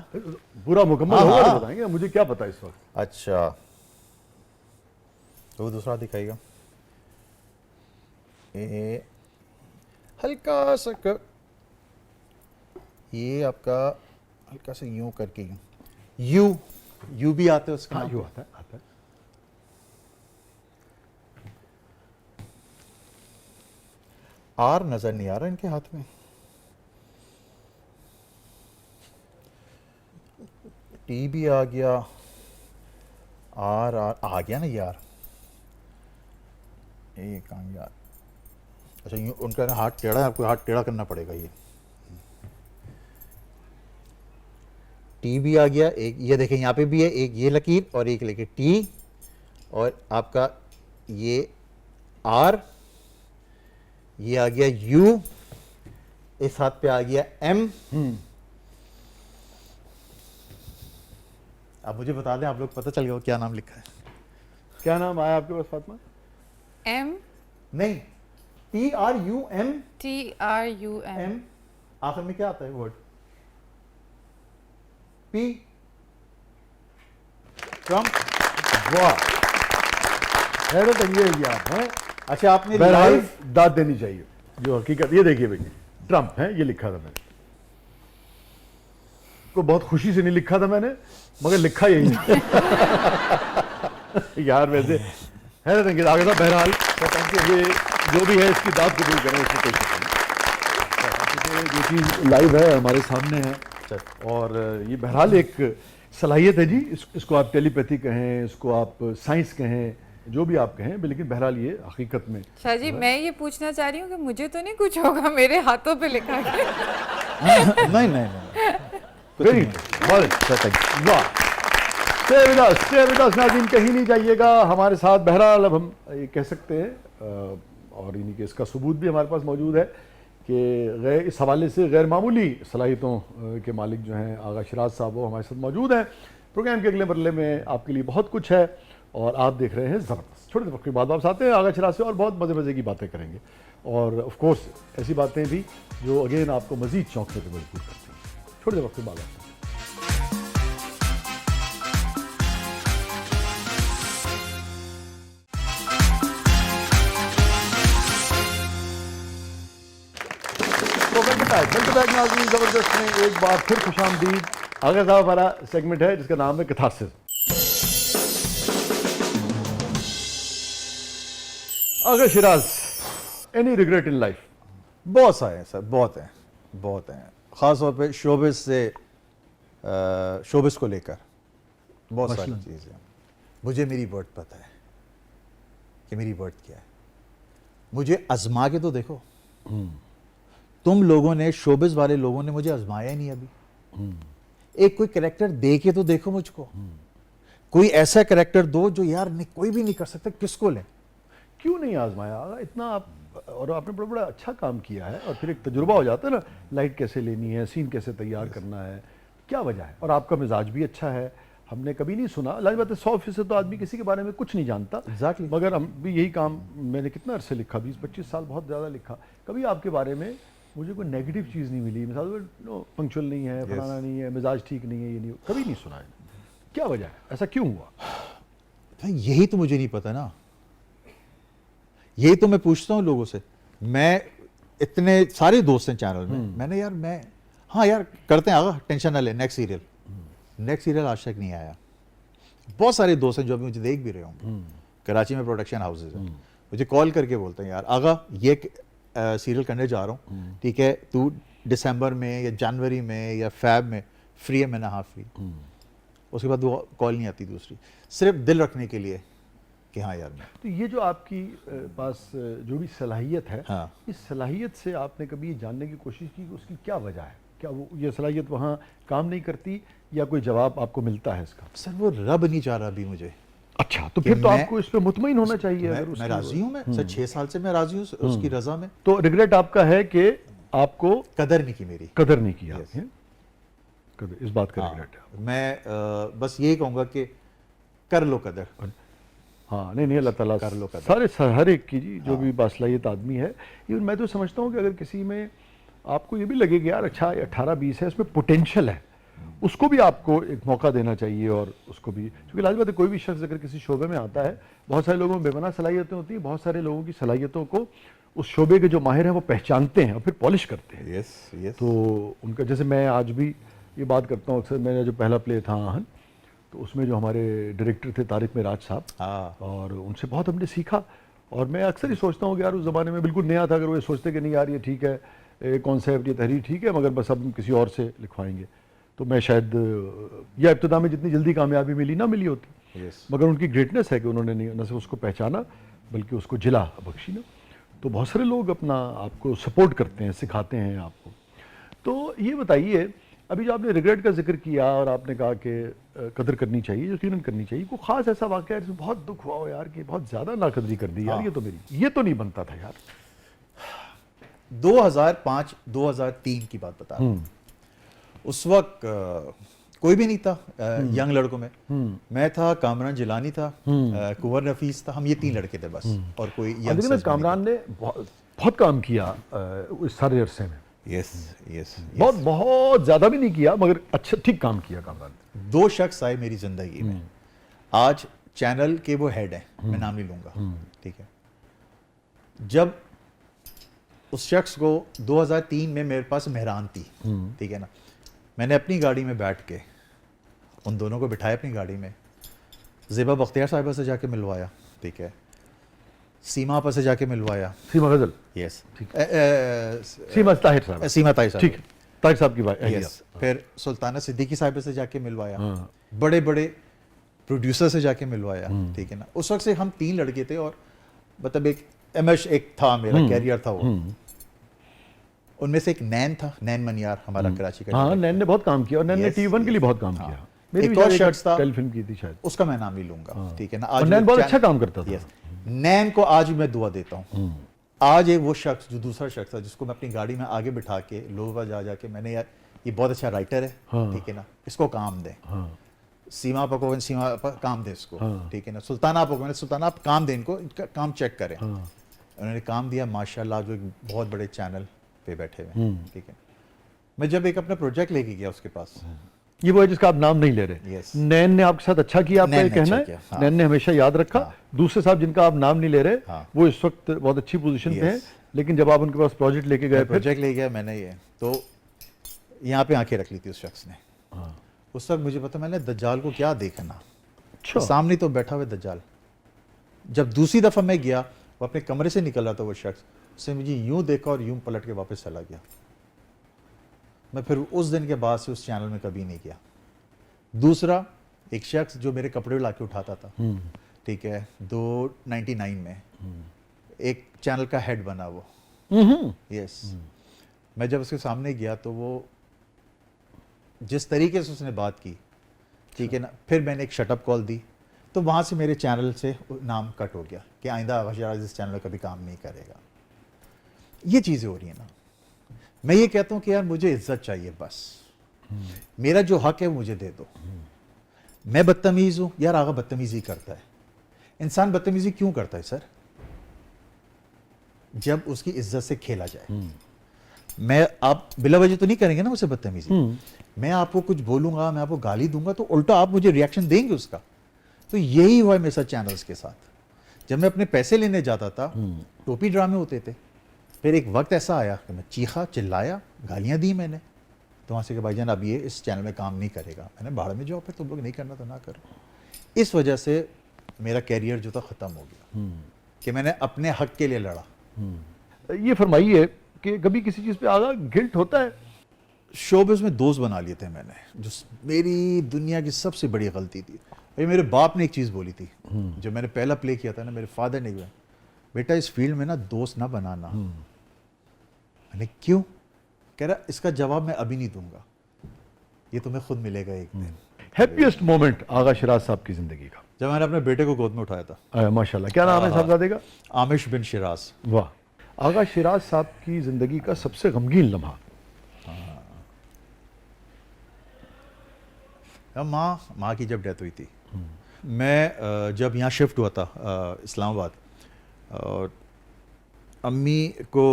पूरा मुकम्मल हाँ, होगा तो हाँ। बताएंगे, मुझे क्या पता इस वक्त। अच्छा, तो वो दूसरा दिखाएगा। ये हल्का सा ये आपका हल्का सा यूं करके यूं यू भी आते हैं उसका हाँ, नाम यू पे। आता है, आता है। आर नजर नहीं आ रहा इनके हाथ में। टी भी आ गया, आर आ गया ना यार, ये कहाँ यार। अच्छा, यूं उनका ना हाथ टेढ़ा है, आपको हाथ टेढ़ा करना पड़ेगा। ये टी भी आ गया, एक ये देखें यहाँ पे भी है, एक ये लकीर और एक लेके टी, और आपका ये आर, ये आ गया यू, इस हाथ पे आ गया एम। अब मुझे बता दें, आप लोग पता चल गया क्या नाम लिखा है? क्या नाम आया आपके पास फातिमा? M नहीं, TRUM, TRUM एम, आखिर में क्या आता है वर्ड? P, Trump. वाह, हैरत अंगेज यार हैं। अच्छा, आपने बहरहाल लाइव दाद देनी चाहिए जो हकीकत। ये देखिए भाई, ट्रम्प है, ये लिखा था मैंने, को बहुत खुशी से नहीं लिखा था मैंने, मगर लिखा यही है। यार वैसे हैरत अंगेज आगे था। बहरहाल ये जो भी है इसकी दाद कबूल करें, इसमें कोई शक नहीं। जो चीज़ लाइव है हमारे सामने है, और ये बहरहाल एक सलाहियत है जी। इसको आप टेलीपैथी कहें, इसको आप साइंस कहें, जो भी आप कहें, लेकिन बहरहाल ये हकीकत में। शाह जी, मैं ये पूछना चाह रही हूँ कि मुझे तो नहीं कुछ होगा, मेरे हाथों पे लिखा है। नहीं नहीं नहीं, वेरी वाह। स्टे विद अस नाज़रीन, कहीं नहीं जाइएगा हमारे साथ। बहरहाल अब हम ये कह सकते हैं, और इन्हीं के इसका सबूत भी हमारे पास मौजूद है कि इस हवाले से गैर मामूली सलाहियतों के मालिक जो हैं आगा शिराज साहब, वो हमारे साथ मौजूद हैं। प्रोग्राम के अगले मरले में आपके लिए बहुत कुछ है, और आप देख रहे हैं ज़बरदस्त। छोटे वक्त के बाद वापस आते हैं आगा शिराज से, और बहुत मज़े मज़े की बातें करेंगे, और ऑफ कोर्स ऐसी बातें भी जो अगेन आपको मज़ीद चौंकने पर मजबूर करती हैं। छोटे वक्त के बाद आते हैं। जबरदस्त में एक बार फिर खुशामदीद। आगे साहब हमारा सेगमेंट है जिसका नाम है कैथारसिस। आगे Siraj, any regret in life? बहुत सारे हैं सर, बहुत हैं, बहुत हैं। ख़ास तौर पे शोबिस से, शोबिस को लेकर बहुत सारी चीज़ें। मुझे मेरी वर्थ पता है कि मेरी वर्थ क्या है। मुझे आजमा के तो देखो। तुम लोगों ने, शोबिस वाले लोगों ने मुझे आजमाया ही नहीं अभी। एक कोई कैरेक्टर दे के तो देखो मुझको। कोई ऐसा कैरेक्टर दो जो यार कोई भी नहीं कर सकता, किसको लें? क्यों नहीं आजमाया इतना आप? और आपने बड़ा बड़ा अच्छा काम किया है, और फिर एक तजुर्बा हो जाता है ना, लाइट कैसे लेनी है, सीन कैसे तैयार करना है, क्या वजह है? और आपका मिजाज भी अच्छा है, हमने कभी नहीं सुना। लाज बात है, 100% तो आदमी किसी के बारे में कुछ नहीं जानता। Exactly. मगर हम भी यही काम, मैंने कितना अरसे लिखा, 20-25 साल, बहुत ज़्यादा लिखा। कभी आपके बारे में मुझे कोई नेगेटिव चीज़ नहीं मिली। मिसाल नो पंक्चुअल नहीं है, फलाना नहीं है, मिजाज ठीक नहीं है, ये नहीं, कभी नहीं सुना है। क्या वजह है, ऐसा क्यों हुआ? भाई यही तो मुझे नहीं पता ना। यही तो मैं पूछता हूँ लोगों से। मैं, इतने सारे दोस्त हैं चैनल में, मैंने यार हाँ यार करते हैं आगा, टेंशन ना ले, नेक्स्ट सीरियल आज तक नहीं आया। बहुत सारे दोस्त हैं जो अभी मुझे देख भी रहे होंगे, कराची में प्रोडक्शन हाउसेज हैं, मुझे कॉल करके बोलते हैं यार आगा ये सीरियल करने जा रहा हूँ, ठीक है, तू दिसंबर में या जनवरी में या फैब में फ्री है? मैंने हाँ फ्री। उसके बाद वो कॉल नहीं आती दूसरी, सिर्फ दिल रखने के लिए कि हाँ यार मैं। तो ये जो आपकी पास जो भी सलाहियत है, हाँ। इस सलाहियत से आपने कभी ये जानने की कोशिश की कि उसकी क्या वजह है? क्या वो ये सलाहियत वहाँ काम नहीं करती, या कोई जवाब आपको मिलता है इसका? सर वो रब नहीं चाह रहा अभी मुझे। अच्छा, तो फिर तो आपको इस पे मुतमईन होना चाहिए। मैं राजी हूँ, मैं सर 6 साल से मैं राजी हूँ उसकी रजा में। तो रिग्रेट आपका है कि आपको कदर नहीं की मेरी, कदर नहीं किया आपने? कदर, इस बात का रिग्रेट है। मैं बस यही कहूँगा कि कर लो कदर। हाँ, नहीं अल्लाह ताला कर लो कदर। सारे हर एक की जी, जो भी बासलाहियत आदमी है। इवन मैं तो समझता हूँ कि अगर किसी में आपको ये भी लगेगा यार अच्छा 18-20 है, इसमें पोटेंशियल है, उसको भी आपको एक मौका देना चाहिए। और उसको भी, क्योंकि लाज़मी बात है कोई भी शख्स अगर किसी शोबे में आता है, बहुत सारे लोगों में बेपनाह सलाहियतें होती हैं, बहुत सारे लोगों की सलाहियतों को उस शोबे के जो माहिर हैं वो पहचानते हैं और फिर पॉलिश करते हैं। Yes yes. तो उनका, जैसे मैं आज भी ये बात करता हूँ अक्सर, मेरा जो पहला प्ले था आहन, तो उसमें जो हमारे डायरेक्टर थे तारिक मिराज साहब, हाँ और उनसे बहुत हमने सीखा। और मैं अक्सर ही सोचता हूँ कि यार उस ज़माने में बिल्कुल नया था, अगर वो ये सोचते कि नहीं यार ये ठीक है, कॉन्सेप्ट, ये तहरीर ठीक है, मगर बस अब हम किसी और से लिखवाएंगे, तो मैं शायद या इब्तिदा में जितनी जल्दी कामयाबी मिली ना मिली होती। यस। मगर उनकी ग्रेटनेस है कि उन्होंने न सिर्फ उसको पहचाना बल्कि उसको जिला बख्शी ना। तो बहुत सारे लोग अपना आपको सपोर्ट करते हैं, सिखाते हैं आपको। तो ये बताइए, अभी जो आपने रिग्रेट का जिक्र किया और आपने कहा कि कदर करनी चाहिए, यकीनन करनी चाहिए, कोई ख़ास ऐसा वाक़या जिसमें बहुत दुख हुआ हो यार कि बहुत ज़्यादा नाकदरी कर दी यार, ये तो नहीं बनता था यार? 2005-2003 की बात बता रहा हूँ। उस वक्त कोई भी नहीं था यंग लड़कों में। मैं था, कामरान जिलानी था, कुंवर नफीस था, हम ये 3 लड़के थे बस, और कोई लेकिन कामरान ने बहुत काम किया इस सारे अरसे में। Yes yes. बहुत ज़्यादा भी नहीं किया, मगर अच्छा ठीक काम किया कामरान ने। 2 शख्स आए मेरी ज़िंदगी में, आज चैनल के वो हेड हैं, मैं नाम नहीं लूँगा, ठीक है। जब उस शख्स को 2003 में मेरे पास मेहरान थी, ठीक है ना, मैंने अपनी गाड़ी में बैठ के उन दोनों को बिठाया अपनी गाड़ी में, ज़ेबा बख्तियार साहिबा से जाके मिलवाया, ठीक है, सीमा आपा से जाके मिलवाया, सीमा गजल, यस, सीमा ताहिर साहब, सीमा ताहिर साहब, ठीक है, ताहिर साहब की बात, यस। फिर सुल्ताना सिद्दीकी साहिबा से जाके मिलवाया, बड़े बड़े प्रोड्यूसर से जाके मिलवाया, ठीक है ना। उस वक्त से हम 3 लड़के थे, और मतलब एक था मेरा कैरियर था वो। उनमें से एक नैन था, नैन मनियार, हमारा कराची का। हाँ, नैन ने बहुत काम किया, और नैन ने Yes, टी1 के लिए बहुत काम हाँ। किया। मेरी एक भी और शायद शख्स था, टेलीफिल्म की थी शायद, उसका मैं नाम नहीं लूंगा, ठीक है ना। और नैन वो बहुत अच्छा काम करता था। Yes, नैन को आज भी मैं दुआ देता हूँ। आज एक वो शख्स, जो दूसरा शख्स था, जिसको मैं अपनी गाड़ी में आगे बिठा के लोगों का जा जाके मैंने, यार ये बहुत अच्छा राइटर है, ठीक है ना, इसको काम दें। सीमा आपा को, सीमा आपा काम दे इसको, ठीक है ना। सुल्ताना आपा को मैंने, सुल्ताना आप काम दें इनको, इनका काम चेक करें। उन्होंने काम दिया, माशाल्लाह, जो एक बहुत बड़े चैनल पे बैठे हुए, ठीक है। मैं जब एक अपना प्रोजेक्ट लेके गया उसके पास, ये वो है जिसका आप नाम नहीं ले रहे। Yes. नैन ने आपके साथ अच्छा किया, आपका ये नैन ने कहना अच्छा है? किया, हाँ। नैन ने हमेशा याद रखा। दूसरे साहब जिनका आप नाम नहीं ले रहे, हाँ। वो इस वक्त बहुत अच्छी पोजीशन पे हैं, लेकिन जब आप उनके पास प्रोजेक्ट लेके गए, फिर प्रोजेक्ट ले गया मैंने, ये तो यहाँ पे आंखें रख ली थी उस शख्स ने। उस वक्त मुझे पता, मैंने दज्जाल को क्या देखना, अच्छा, सामने तो बैठा हुआ दज्जाल। जब दूसरी दफा मैं गया, वो अपने कमरे से निकल रहा था वो शख्स, उसने मुझे यूं देखा और यूं पलट के वापस चला गया। मैं फिर उस दिन के बाद से उस चैनल में कभी नहीं गया। दूसरा एक शख्स जो मेरे कपड़े ला के उठाता था, ठीक है, 299 में एक चैनल का हेड बना वो, यस। मैं जब उसके सामने गया तो वो जिस तरीके से उसने बात की, ठीक है ना, फिर मैंने एक शटअप कॉल दी, तो वहाँ से मेरे चैनल से नाम कट हो गया कि आइंदा आगा शिराज इस चैनल में कभी काम नहीं करेगा। ये चीज़ें हो रही हैं ना। मैं ये कहता हूँ कि यार मुझे इज्जत चाहिए, बस मेरा जो हक है वो मुझे दे दो। मैं बदतमीज़ हूँ, यार आगा बदतमीज़ी करता है। इंसान बदतमीज़ी क्यों करता है सर? जब उसकी इज्जत से खेला जाए। मैं, आप बिला वजह तो नहीं करेंगे ना मुझसे बदतमीज़ी। मैं आपको कुछ बोलूँगा, मैं आपको गाली दूंगा, तो उल्टा आप मुझे रिएक्शन देंगे उसका। तो यही हुआ है मेरे साथ चैनल्स के साथ। जब मैं अपने पैसे लेने जाता था, टोपी ड्रामे होते थे। फिर एक वक्त ऐसा आया कि मैं चीखा, चिल्लाया, गालियाँ दी मैंने, तो वहाँ से कि भाईजान अब ये इस चैनल में काम नहीं करेगा। मैंने भाड़ में जाओ, फिर तुम लोग नहीं करना तो ना करो। इस वजह से मेरा कैरियर जो था ख़त्म हो गया कि मैंने अपने हक के लिए लड़ा। ये फरमाइए कि कभी किसी चीज़ पे आगा गिल्ट होता है? शोबिज़ में दोस्त बना लिए थे मैंने, जो मेरी दुनिया की सबसे बड़ी गलती थी। भाई मेरे बाप ने एक चीज़ बोली थी जब मैंने पहला प्ले किया था ना, मेरे फादर ने कहा, बेटा इस फील्ड में ना दोस्त ना बनाना। मैंने क्यों? कह रहा इसका जवाब मैं अभी नहीं दूंगा, ये तुम्हें खुद मिलेगा एक दिन। हैप्पीएस्ट मोमेंट आगा शिराज साहब की ज़िंदगी का? जब मैंने अपने बेटे को गोद में उठाया था। माशाल्लाह, क्या नाम है साहबजादे का? आमिश बिन शिराज। वाह। आगा शिराज साहब की ज़िंदगी का सबसे गमगीन लम्हा? माँ की जब डेथ हुई थी। मैं जब यहाँ शिफ्ट हुआ था इस्लामाबाद, और अम्मी को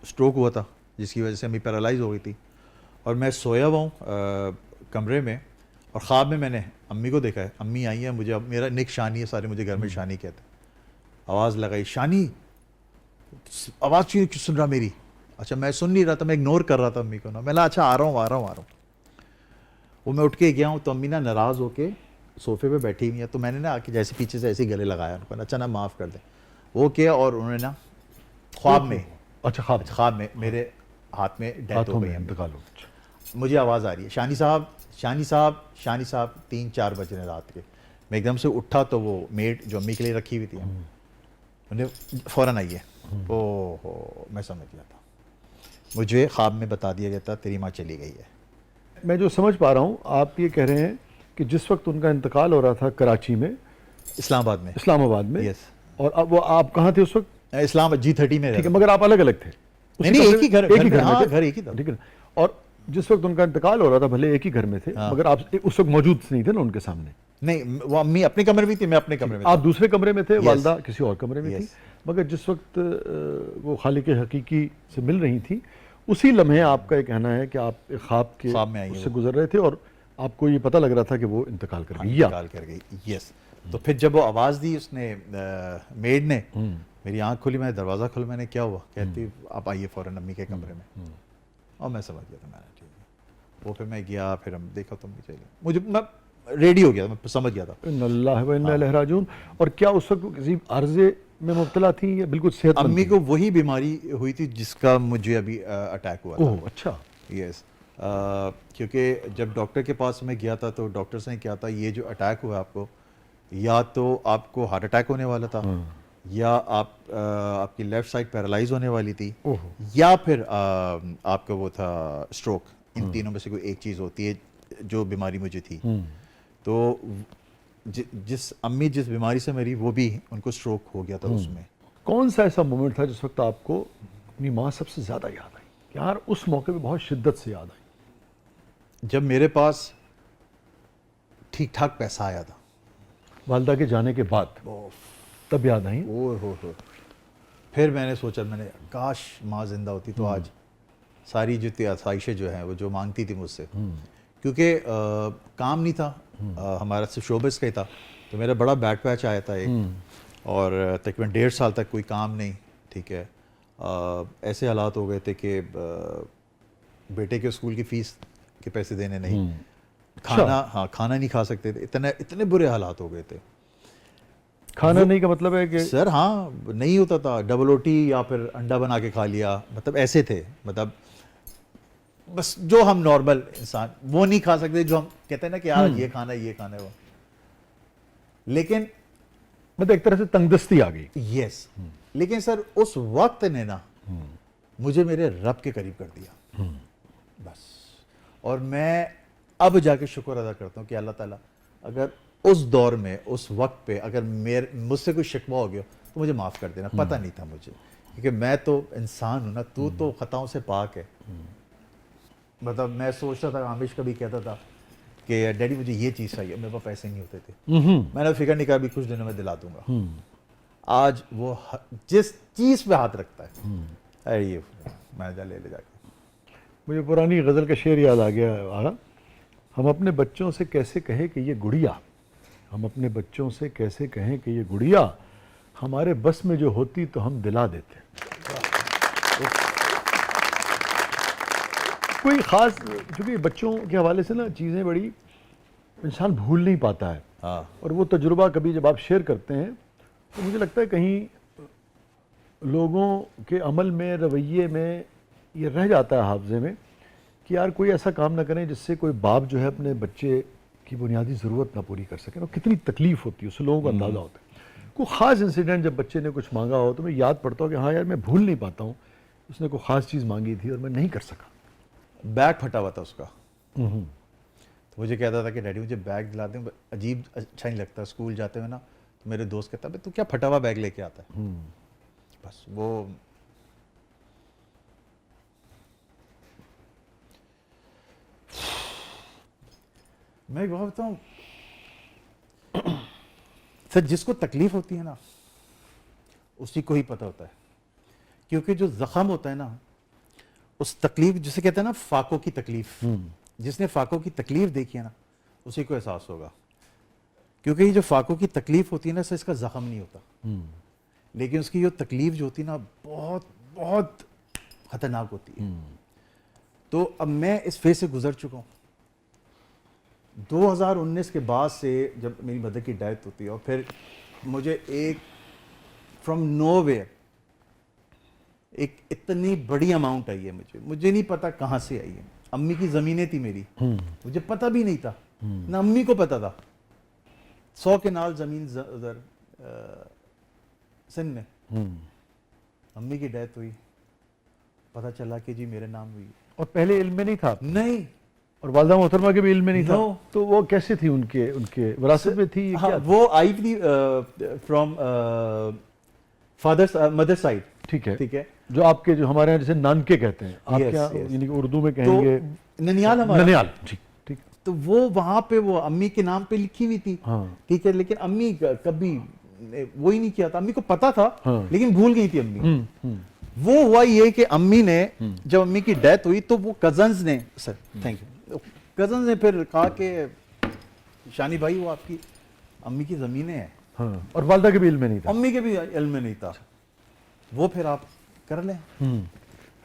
स्ट्रोक हुआ था, जिसकी वजह से अम्मी पैरालाइज हो गई थी। और मैं सोया हुआ हूँ कमरे में, और ख्वाब में मैंने अम्मी को देखा है। अम्मी आई है, मुझे अब मेरा निक शानी है, सारे मुझे घर में शानी कहते हैं। आवाज़ लगाई, शानी, आवाज़ क्यों सुन रहा मेरी? अच्छा, मैं सुन नहीं रहा था, मैं इग्नोर कर रहा था अम्मी को ना। मैंने अच्छा आ रहा हूँ। वो मैं उठ के गया हूँ तो अम्मी ना नाराज़ होके सोफे पे बैठी हुई है। तो मैंने ना आके जैसे पीछे से ऐसे ही गले लगाया उनको, अच्छा ना माफ़ कर दे। वो किया और उन्होंने ना ख्वाब में, अच्छा, ख्वाब में मेरे हाथ में डेथ हाथों हो में गई है। इंतकाल हो गया। मुझे आवाज़ आ रही है, शानी साहब, शानी साहब, शानी साहब। 3-4 बज रहे रात के। मैं एकदम से उठा तो वो मेड जो अम्मी के लिए रखी हुई थी उन्हें फ़ौरन आई है। ओहो, मैं समझ गया था। मुझे ख्वाब में बता दिया गया था तेरी माँ चली गई है। मैं जो समझ पा रहा हूँ, आप ये कह रहे हैं कि जिस वक्त उनका इंतकाल हो रहा था कराची में, इस्लामाबाद में, यस, और अब वो आप कहाँ थे उस वक्त? इस्लाम G30 में ठीक है, मगर आप अलग अलग थे? उसी नहीं, कमरे एक ही में- घर, एक ही घर में हाँ, थे? घर एक ही था। ठीक है। और जिस वक्त उनका इंतकाल हो रहा था, भले एक ही घर में थे, हाँ। मगर आप उस वक्त मौजूद नहीं थे ना उनके सामने? नहीं, वो अम्मी अपने कमरे में थी, मैं अपने कमरे में आप था। दूसरे कमरे में थे, Yes. वालदा किसी और कमरे में थी। Yes. मगर जिस वक्त वो खालिक हकीकी से मिल रही थी, उसी लम्हे आपका ये कहना है कि आप एक ख्वाब में आई है उससे वो। गुजर रहे थे और आपको ये पता लग रहा था कि वो इंतकाल कर गई। या निकाल कर गई, यस। तो फिर जब वो आवाज़ दी उसने, मेड ने, मेरी आंख खुली, मैंने दरवाज़ा खोला, मैंने क्या हुआ? कहती आप आइए फ़ौरन अम्मी के कमरे में। और मैं समझ गया था, मैंने ठीक है। वो फिर मैं गया, फिर हम देखा तो अम्मी चली। मुझे, मैं रेडी हो गया, मैं समझ गया था। इन्नल्लाह व इन्ना इलैहि राजिऊन। और क्या उस वक्त वो किसी अर्जे में मुब्तला थी या बिल्कुल सेहतमंद अम्मी थी? को वही बीमारी हुई थी जिसका मुझे अभी अटैक हुआ था। ओह, अच्छा। यस, क्योंकि जब डॉक्टर के पास मैं गया था तो डॉक्टर्स ने क्या था, ये जो अटैक हुआ आपको, या तो आपको हार्ट अटैक होने वाला था, या आपकी लेफ्ट साइड पैरालाइज होने वाली थी, ओहो। या फिर आपका वो था स्ट्रोक। इन तीनों में से कोई एक चीज़ होती है जो बीमारी मुझे थी। तो जिस अम्मी जिस बीमारी से मरी, वो भी उनको स्ट्रोक हो गया था उसमें। कौन सा ऐसा मोमेंट था जिस वक्त आपको अपनी माँ सबसे ज़्यादा याद आई? यार उस मौके पे बहुत शिद्दत से याद आई। जब मेरे पास ठीक ठाक पैसा आया था, वालदा के जाने के बाद तब याद आई? हो। फिर मैंने सोचा, मैंने काश माँ जिंदा होती तो आज सारी जो थी आसाइशें जो हैं वो जो मांगती थी मुझसे, क्योंकि काम नहीं था, हमारा सिर्फ शोबिस का ही था। तो मेरा बड़ा बैड पैच आया था एक, और तकरीबन 1.5 साल तक कोई काम नहीं। ठीक है, ऐसे हालात हो गए थे कि बेटे के स्कूल की फ़ीस के पैसे देने नहीं, खाना नहीं खा सकते थे, इतने बुरे हालात हो गए थे। खाना नहीं का मतलब है कि सर, हाँ, नहीं होता था, डबल रोटी या फिर अंडा बना के खा लिया, मतलब ऐसे थे, मतलब बस जो हम नॉर्मल इंसान वो नहीं खा सकते, जो हम कहते हैं ना कि यार ये खाना है वो। लेकिन मतलब एक तरह से तंगदस्ती आ गई। यस, लेकिन सर उस वक्त ने ना मुझे मेरे रब के करीब कर दिया बस। और मैं अब जाके शुक्र अदा करता हूँ कि अल्लाह ताला अगर उस दौर में, उस वक्त पे अगर मुझसे कोई शिकवा हो गया तो मुझे माफ़ कर देना। पता नहीं था मुझे, क्योंकि मैं तो इंसान हूँ ना, तू तो ख़ताओं से पाक है। मतलब मैं सोचता था, आमिश कभी कहता था कि डैडी मुझे ये चीज़ चाहिए, मेरे पास पैसे नहीं होते थे। मैंने फिक्र नहीं करा, अभी कुछ दिनों में दिला दूंगा। आज वो जिस चीज़ पे हाथ रखता है, अरे ये मैं ले जाके। मुझे पुरानी गज़ल का शेर याद आ गया आगा। हम अपने बच्चों से कैसे कहें कि ये गुड़िया, हम अपने बच्चों से कैसे कहें कि ये गुड़िया, हमारे बस में जो होती तो हम दिला देते। कोई ख़ास, क्योंकि बच्चों के हवाले से ना चीज़ें बड़ी इंसान भूल नहीं पाता है। हाँ, और वो तजुर्बा कभी जब आप शेयर करते हैं तो मुझे लगता है कहीं लोगों के अमल में, रवैये में ये रह जाता है हाफजे में कि यार कोई ऐसा काम ना करें जिससे कोई बाप जो है अपने बच्चे की बुनियादी ज़रूरत ना पूरी कर सके। और कितनी तकलीफ़ होती है उससे लोगों को अंदाज़ा होता है। कोई ख़ास इंसिडेंट जब बच्चे ने कुछ मांगा हो तो मैं याद पड़ता हूँ कि हाँ यार मैं भूल नहीं पाता हूँ, उसने कोई ख़ास चीज़ मांगी थी और मैं नहीं कर सका। बैग फटा हुआ था उसका, तो मुझे कहता था कि डैडी मुझे बैग दिला दें। अजीब अच्छा नहीं लगता, स्कूल जाते हुए ना, तो मेरे दोस्त कहता है तू क्या फटा हुआ बैग लेके आता है। बस वो मैं बहुत बताऊं सर, जिसको तकलीफ होती है ना उसी को ही पता होता है, क्योंकि जो जख्म होता है ना उस तकलीफ जिसे कहते हैं ना फाकों की तकलीफ, जिसने फाकों की तकलीफ देखी है ना उसी को एहसास होगा, क्योंकि ये जो फाकों की तकलीफ होती है ना, इसका जख्म नहीं होता, लेकिन उसकी जो तकलीफ जो होती है ना बहुत बहुत खतरनाक होती है। तो अब मैं इस फेज से गुजर चुका हूँ। 2019 के बाद से जब मेरी मदर की डेथ होती है और फिर मुझे एक फ्रॉम नोवेयर एक इतनी बड़ी अमाउंट आई है, मुझे नहीं पता कहाँ से आई है। अम्मी की ज़मीनें थी मेरी, मुझे पता भी नहीं था, ना अम्मी को पता था। 100 केनाल ज़मीन उधर सिंध में। अम्मी की डेथ हुई, पता चला कि जी मेरे नाम हुई। और पहले इल्म में नहीं था? नहीं। और वालदा मोहतरमा के भी इल्म में नहीं था? No. तो वो कैसे थी? उनके विरासत में थी? हाँ, क्या वो आई थी फ्रॉम फादर मदर साइड। ठीक है, ठीक है। जो आपके जो हमारे यहाँ जैसे नानके कहते हैं, आप Yes, क्या yes. यानी कि उर्दू में कहेंगे? तो ननियाल हमारा। ननियाल, ठीक ठीक। तो वो वहां पे वो अम्मी के नाम पे लिखी हुई थी। हाँ। ठीक है, लेकिन अम्मी कभी वो ही नहीं किया था। अम्मी को पता था, हाँ। लेकिन भूल गई थी अम्मी। वो हुआ ये कि अम्मी ने जब अम्मी की डेथ हुई तो वो कजन्स ने, सर थैंक यू, कजन्स ने फिर कहा कि शानी भाई वो आपकी अम्मी की ज़मीनें हैं। हाँ। और वालदा के भी इल्म में नहीं था? अम्मी के भी इल्म में नहीं था। वो फिर आप कर लें।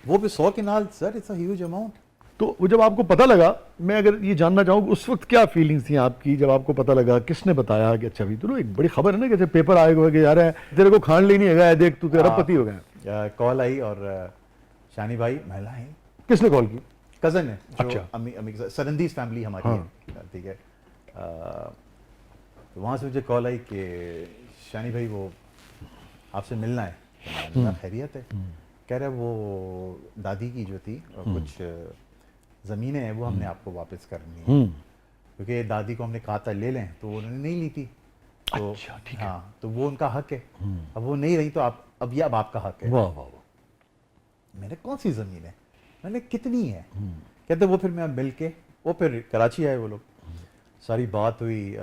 वो भी 100 canal, sir it's a huge amount. तो वो जब आपको पता लगा, मैं अगर ये जानना चाहूँ कि उस वक्त क्या फीलिंग्स थी आपकी जब आपको पता लगा? किसने बताया कि अच्छा भी तो एक बड़ी खबर है ना, कि पेपर आए हुए कि यार है तेरे को खान लेनी है, देख तू तेरा पति हो गया। कॉल आई और शानी भाई महिला है। किसने कॉल की? कजन है जो अच्छा। अम्मी के सरंदीज फैमिली हमारी है। ठीक है। तो वहाँ से मुझे कॉल आई कि शानी भाई वो आपसे मिलना है। तो मैंने कहा, खैरियत है? कह रहे वो दादी की जो थी कुछ ज़मीनें हैं वो हमने आपको वापस करनी है, क्योंकि दादी को हमने कहा था ले लें तो उन्होंने नहीं ली थी। तो अच्छा, ठीक है। हाँ, तो वो उनका हक है। अब वो नहीं रही तो अब ये अब आपका हक है। वाह वाह वाह। मैंने कौन सी ज़मीन है? मैंने कितनी है? कहते वो फिर मैं मिल के वो फिर कराची आए वो लोग, सारी बात हुई।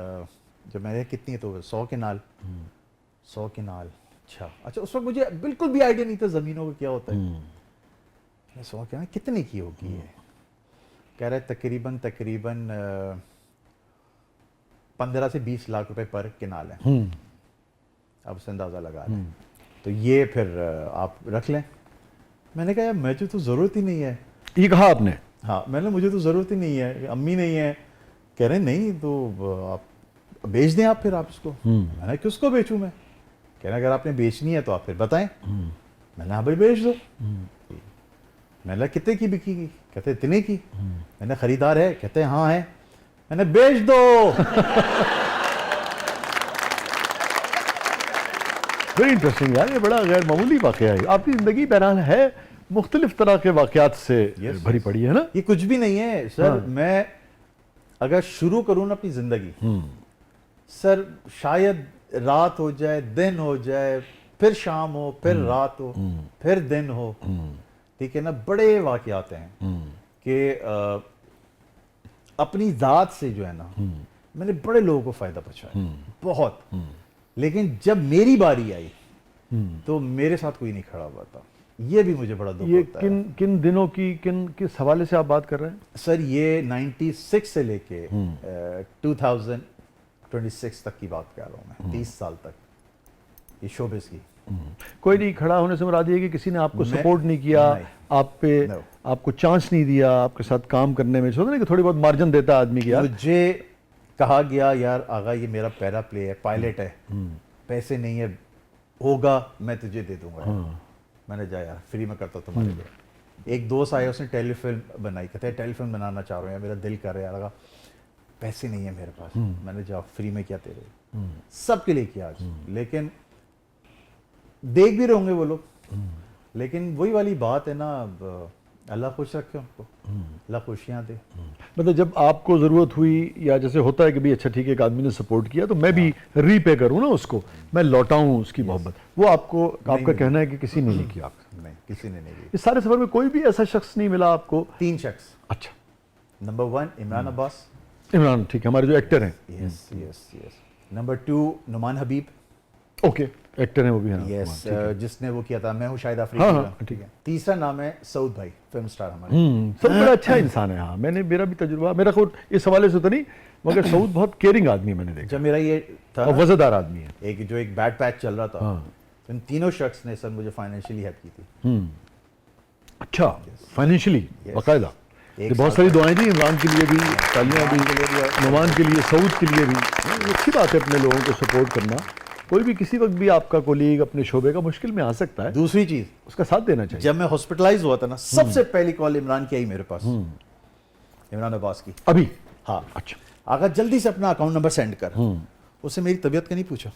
जब मैंने कितनी है तो 100 केनाल। 100 केनाल, अच्छा उस वक्त मुझे बिल्कुल भी आइडिया नहीं था ज़मीनों का क्या होता है। मैं 100 केनाल कितने की होगी है? कह रहे तकरीबन 15 से 20 लाख रुपए पर केनाल है। अब से अंदाज़ा लगा रहे हैं। तो ये फिर आप रख लें। मैंने कहा यार मुझे तो ज़रूरत ही नहीं है। ये कहा आपने? हाँ, मैंने मुझे तो ज़रूरत ही नहीं है, अम्मी नहीं है। कह रहे नहीं तो आप बेच दें आप फिर आप इसको। मैंने किसको बेचूं मैं? कह रहे अगर आपने बेचनी है तो आप फिर बताएं। मैंने हाँ भाई बेच दो। मैंने कितने की बिकेगी? कहते इतने की। मैंने खरीदार है? कहते हाँ है। मैंने बेच दो। वेरी इंटरेस्टिंग यार, ये बड़ा गैर मामूली वाकया है। आपकी ज़िंदगी बहरहाल है मुख्तलिफ तरह के वाकयात से भरी पड़ी है ना? ये कुछ भी नहीं है सर। हाँ। मैं अगर शुरू करूं ना अपनी जिंदगी, सर शायद रात हो जाए, दिन हो जाए, फिर शाम हो, फिर रात हो, फिर दिन हो। ठीक है ना? बड़े वाकयात हैं कि अपनी जात से जो है ना मैंने बड़े लोगों को फायदा पहुंचाया, बहुत। लेकिन जब मेरी बारी आई तो मेरे साथ कोई नहीं खड़ा हुआ था। ये भी मुझे बड़ा दुख ये होता है। किन दिनों की, किस हवाले से आप बात कर रहे हैं? सर ये 96 से लेके 2026 तक की बात कर रहा हूँ मैं। 30 साल तक ये शोबिस की। कोई नहीं खड़ा होने से मुराद ये है कि किसी ने आपको सपोर्ट नहीं किया, नहीं। आप पे No. आपको चांस नहीं दिया आपके साथ काम करने में। सोचते ना कि थोड़ी बहुत मार्जिन देता है आदमी की यार। मुझे कहा गया यार आगा ये मेरा पैरा प्ले है, पायलट है, पैसे नहीं है, होगा मैं तुझे दे दूंगा। मैंने जा यार फ्री में करता तुम्हारे लिए। एक दोस्त आया उसने टेलीफिल्म बनाई, कहते हैं टेलीफिल्म बनाना चाह रहे हैं, मेरा दिल कर रहा है। लगा पैसे नहीं है मेरे पास। मैंने जा फ्री में क्या तेरे सबके लिए किया आज। लेकिन देख भी रहे होंगे वो लोग। लेकिन वही वाली बात है ना, अब अल्लाह खुश रखे उनको, अल्लाह खुशियाँ दे। मतलब जब आपको ज़रूरत हुई या जैसे होता है कि भाई अच्छा ठीक है एक आदमी ने सपोर्ट किया तो मैं भी रीपे करूँ ना उसको, मैं लौटाऊँ उसकी मोहब्बत, वो आपको आपका कहना है कि किसी ने नहीं किया? नहीं, किसी ने नहीं दी। इस सारे सफर में कोई भी ऐसा शख्स नहीं मिला आपको? 3 शख्स। अच्छा, नंबर 1 इमरान अब्बास। इमरान, ठीक है, हमारे जो एक्टर हैं। Yes yes yes. Number 2 Numan Habib. Okay, actor है वो भी है ना? यस, जिसने वो किया था मैं हूँ शाहिद हाँ, अफरीदी हाँ, का। ठीक है। तीसरा नाम है सऊद भाई, फिल्म स्टार हमारे। सब बड़ा अच्छा इंसान है। हाँ, मेरा भी तजुर्बा, मेरा खुद इस हवाले से तो नहीं, मगर सऊद बहुत केयरिंग आदमी है, मैंने देखा, जब मेरा ये था और वज़ादार आदमी है। एक बैड पैच चल रहा था, हाँ। तो इन तीनों शख्स ने सर मुझे फाइनेंशियली हेल्प की थी। अच्छा, फाइनेंशियली Yes. बाकायदा। एक ये बहुत साल सारी दुआएं दी इमरान के लिए भी, तालियां भी, नुमान के लिए, सऊद के लिए भी। ये अच्छी बात है अपने लोगों को सपोर्ट करना। कोई भी किसी वक्त भी आपका कोलीग अपने शोबे का मुश्किल में आ सकता है, दूसरी चीज, उसका साथ देना चाहिए। जब मैं हॉस्पिटलाइज हुआ था ना, सबसे पहली कॉल इमरान की आई मेरे पास, इमरान अब्बास की। अभी? हाँ, अच्छा। आगा जल्दी से अपना अकाउंट नंबर सेंड कर। उससे मेरी तबीयत का नहीं पूछा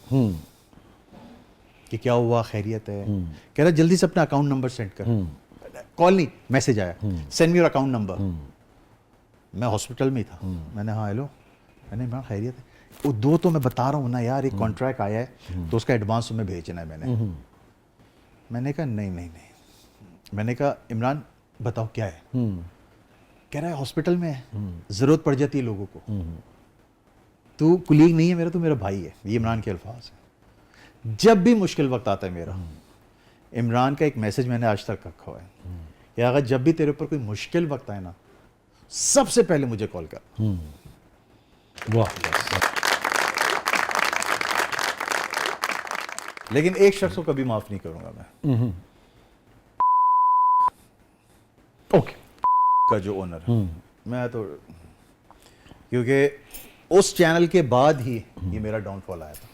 कि क्या हुआ, खैरियत है। कह रहा जल्दी से अपना अकाउंट नंबर सेंड कर। कॉल नहीं, मैसेज आया, send me your account number. मैं हॉस्पिटल में ही था। मैंने हाँ हेलो, मैंने इमरान खैरियत है। वो दो तो मैं बता रहा हूँ ना यार, एक कॉन्ट्रैक्ट आया है तो उसका एडवांस तुम्हें भेजना है। मैंने कहा नहीं। मैंने कहा इमरान बताओ क्या है। कह रहा है हॉस्पिटल में है, जरूरत पड़ जाती है लोगों को। तू कुलीग नहीं है मेरा, तू मेरा भाई है। ये इमरान के अल्फाज है। जब भी मुश्किल वक्त आता है मेरा, इमरान का एक मैसेज मैंने आज तक रखा हुआ है कि अगर जब भी तेरे ऊपर कोई मुश्किल वक्त आए ना, सबसे पहले मुझे कॉल कर। वाह। लेकिन एक शख्स को कभी माफ नहीं करूंगा मैं, ओके। का जो ओनर है। मैं तो, क्योंकि उस चैनल के बाद ही ये मेरा डाउनफॉल आया था।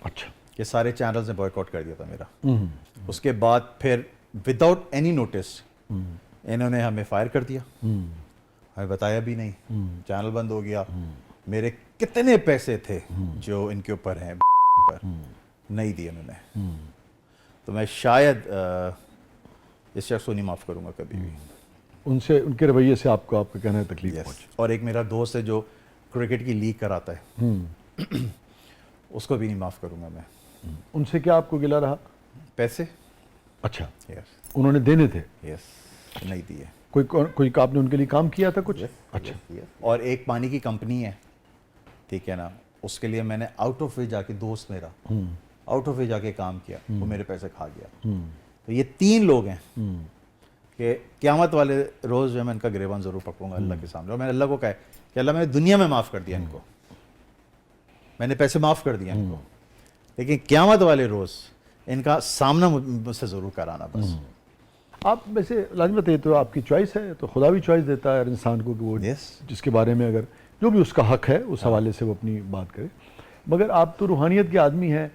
अच्छा। ये सारे चैनल्स ने बॉयकॉट कर दिया था मेरा। उसके बाद फिर विदाउट एनी नोटिस इन्होंने हमें फायर कर दिया, हमें बताया भी नहीं, चैनल बंद हो गया। मेरे कितने पैसे थे जो इनके ऊपर हैं पर नहीं दिए उन्होंने। तो मैं शायद इस शख्स को नहीं माफ़ करूंगा कभी भी। उनसे, उनके रवैये से आपको, आपका कहना है, तकलीफ Yes. पहुंची। और एक मेरा दोस्त है जो क्रिकेट की लीग कराता है, उसको भी नहीं माफ़ करूंगा मैं। उनसे क्या आपको गिला रहा? पैसे, अच्छा, यस उन्होंने देने थे? यस, नहीं दिए। कोई आपने उनके लिए काम किया था कुछ? अच्छा। और एक पानी की कंपनी है, ठीक है ना, उसके लिए मैंने आउट ऑफ वे जाके, दोस्त मेरा आउट ऑफ वे जाके काम किया, वो मेरे पैसे खा गया। तो ये तीन लोग हैं कि क़यामत वाले रोज़ जो है मैं इनका गिरेबान ज़रूर पकड़ूंगा अल्लाह के सामने। और मैंने अल्लाह को कहा कि अल्लाह मैंने दुनिया में माफ़ कर दिया इनको, मैंने पैसे माफ़ कर दिया इनको, लेकिन क़यामत वाले रोज़ इनका सामना मुझसे ज़रूर कराना बस। आप वैसे लाजमत है, तो आपकी चॉइस है, तो खुदा भी चॉइस देता है हर इंसान को कि वो Yes. जिसके बारे में अगर जो भी उसका हक है उस हवाले से वो अपनी बात करे। मगर आप तो रूहानियत के आदमी हैं,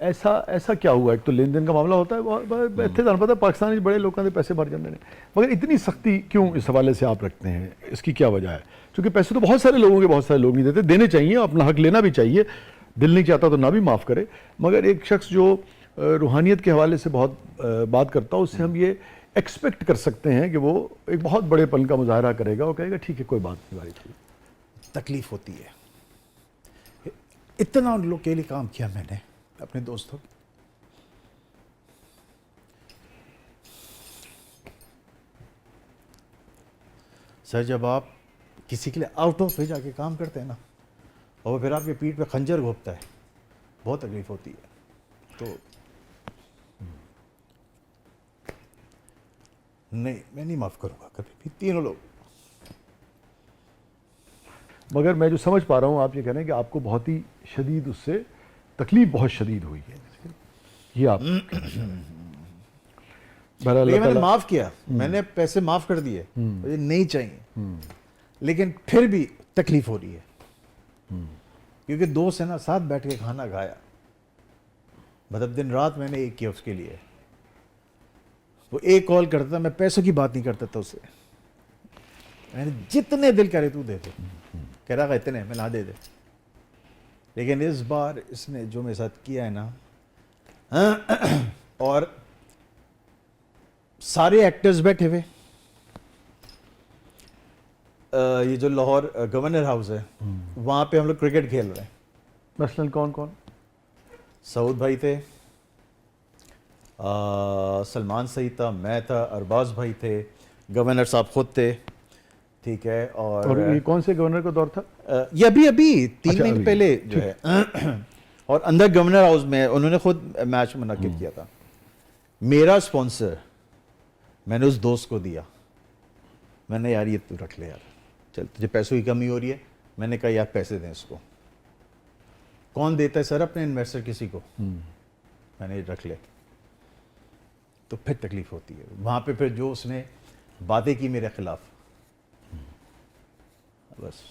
ऐसा क्या हुआ? एक तो लेन देन का मामला होता है, इतने जान पता पाकिस्तानी बड़े लोगों के पैसे भर जाते हैं, मगर इतनी सख्ती क्यों इस हवाले से आप रखते हैं? इसकी क्या वजह है? क्योंकि पैसे तो बहुत सारे लोगों के, बहुत सारे लोग नहीं देते, देने चाहिए, अपना हक लेना भी चाहिए। दिल नहीं चाहता तो ना भी माफ़ करे, मगर एक शख्स जो रूहानियत के हवाले से बहुत बात करता है, उससे हम ये एक्सपेक्ट कर सकते हैं कि वो एक बहुत बड़े पन का मुजाहरा करेगा, वो कहेगा ठीक है कोई बात नहीं भाई। तकलीफ होती है। इतना उन लोग के लिए काम किया मैंने अपने दोस्तों की। सर जब आप किसी के लिए आउट ऑफ वे जाके काम करते हैं ना, और वो फिर आपके पीठ पे खंजर घोंपता है, बहुत तकलीफ होती है। तो नहीं, मैं नहीं माफ़ करूंगा कभी भी तीनों लोग। मगर मैं जो समझ पा रहा हूँ, आप ये कह रहे हैं कि आपको बहुत ही शदीद उससे तकलीफ बहुत शदीद हुई है, ये आप बहरहाल लेकिन अल्लाह मैंने ताला- माफ़ किया, मैंने पैसे माफ़ कर दिए, मुझे नहीं चाहिए, लेकिन फिर भी तकलीफ हो रही है। क्योंकि दोस्त है ना, साथ बैठ के खाना खाया, मतलब दिन रात मैंने एक किया उसके लिए। वो एक कॉल करता था, मैं पैसों की बात नहीं करता था उससे, मैंने जितने दिल करे तू दे दे, कह रहा इतने, मैं ना दे दे। लेकिन इस बार इसने जो मेरे साथ किया है ना, और सारे एक्टर्स बैठे हुए, ये जो लाहौर गवर्नर हाउस है, वहाँ पे हम लोग क्रिकेट खेल रहे हैं। मसलन कौन कौन? सऊद भाई थे, सलमान सईद था, मैं था, अरबाज भाई थे, गवर्नर साहब खुद थे, ठीक है। और ये कौन से गवर्नर का दौर था? ये अभी 3 अच्छा, महीने अभी। पहले जो है और अंदर गवर्नर हाउस में उन्होंने खुद मैच मुनक्किद किया था। मेरा स्पॉन्सर मैंने उस दोस्त को दिया, मैंने यार ये तू रख ले यार, चल तुझे पैसों की कमी हो रही है, मैंने कहा यार पैसे दें इसको। कौन देता है सर अपने इन्वेस्टर किसी को, मैंने रख ले। तो फिर तकलीफ होती है वहां पे, फिर जो उसने बातें की मेरे खिलाफ, बस।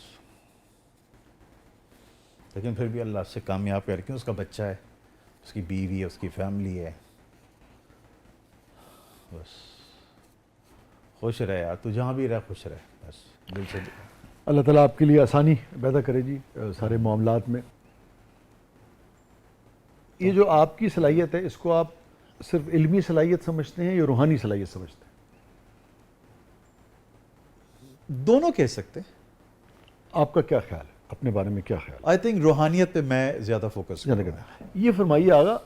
लेकिन फिर भी अल्लाह से कामयाब करके, उसका बच्चा है, उसकी बीवी है, उसकी फैमिली है, बस खुश रहे यार, तू जहाँ भी रह खुश रहे, बस दिल से। अल्लाह ताला आपके लिए आसानी पैदा करे जी सारे मामलात में। ये जो आपकी सलाहियत है, इसको आप सिर्फ इल्मी सलाहियत समझते हैं या रूहानी सलाहियत समझते हैं? दोनों कह सकते हैं। आपका क्या ख्याल है, अपने बारे में क्या ख्याल आई थिंक रूहानियत पे मैं ज़्यादा फोकस ज़्यादा करना है? ये फरमाइए आगा,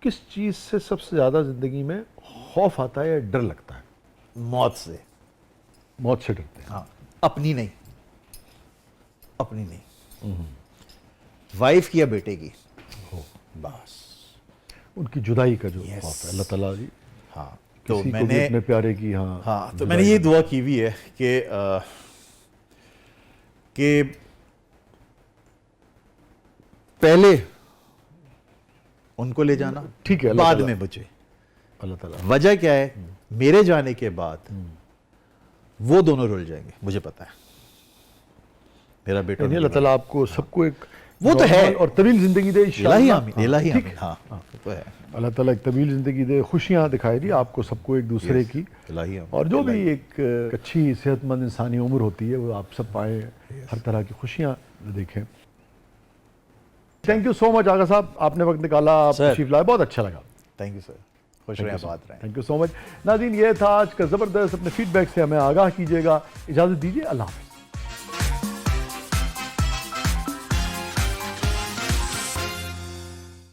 किस चीज़ से सबसे ज़्यादा ज़िंदगी में खौफ आता है या डर लगता है? मौत से। मौत से डरते हैं? हाँ, अपनी नहीं, अपनी नहीं, वाइफ की या बेटे की, बस। उनकी जुदाई का जो Yes. खौफ है, अल्लाह ताला जी हाँ, तो तो किसी को भी मैंने, अपने प्यारे की, हाँ हाँ, तो जुदाई मैंने ये का- दुआ की हुई है कि पहले उनको ले जाना, ठीक है, अल्लाह बाद ताला- में मुझे। अल्लाह ताला वजह क्या है, मेरे जाने के बाद वो दोनों रुल जाएंगे, मुझे पता है। मेरा बेटा, यानी अल्लाह ताला आपको सबको एक वो तो है। नॉर्मल और तवील जिंदगी दे इलाही इंशाअल्लाह। आमीन, इलाही ठीक आमीन, हाँ, वो तो है, अल्लाह ताला एक तवील जिंदगी दे, खुशियाँ दिखाए जी आपको सबको एक दूसरे की, इलाही आमीन। और जो भी एक अच्छी सेहतमंद इंसानी उम्र होती है वो आप सब पाएँ, हर तरह की खुशियाँ देखें। थैंक यू सो मच आगा साहब, आपने वक्त निकाला, आप सर। तशरीफ लाए, बहुत अच्छा लगा। थैंक यू सर, खुश रहें, आबाद रहें। थैंक यू सो मच नाज़रीन, ये था आज का ज़बरदस्त। अपने फीडबैक से हमें आगाह कीजिएगा। इजाज़त दीजिए, अल्लाह हाफ़िज़।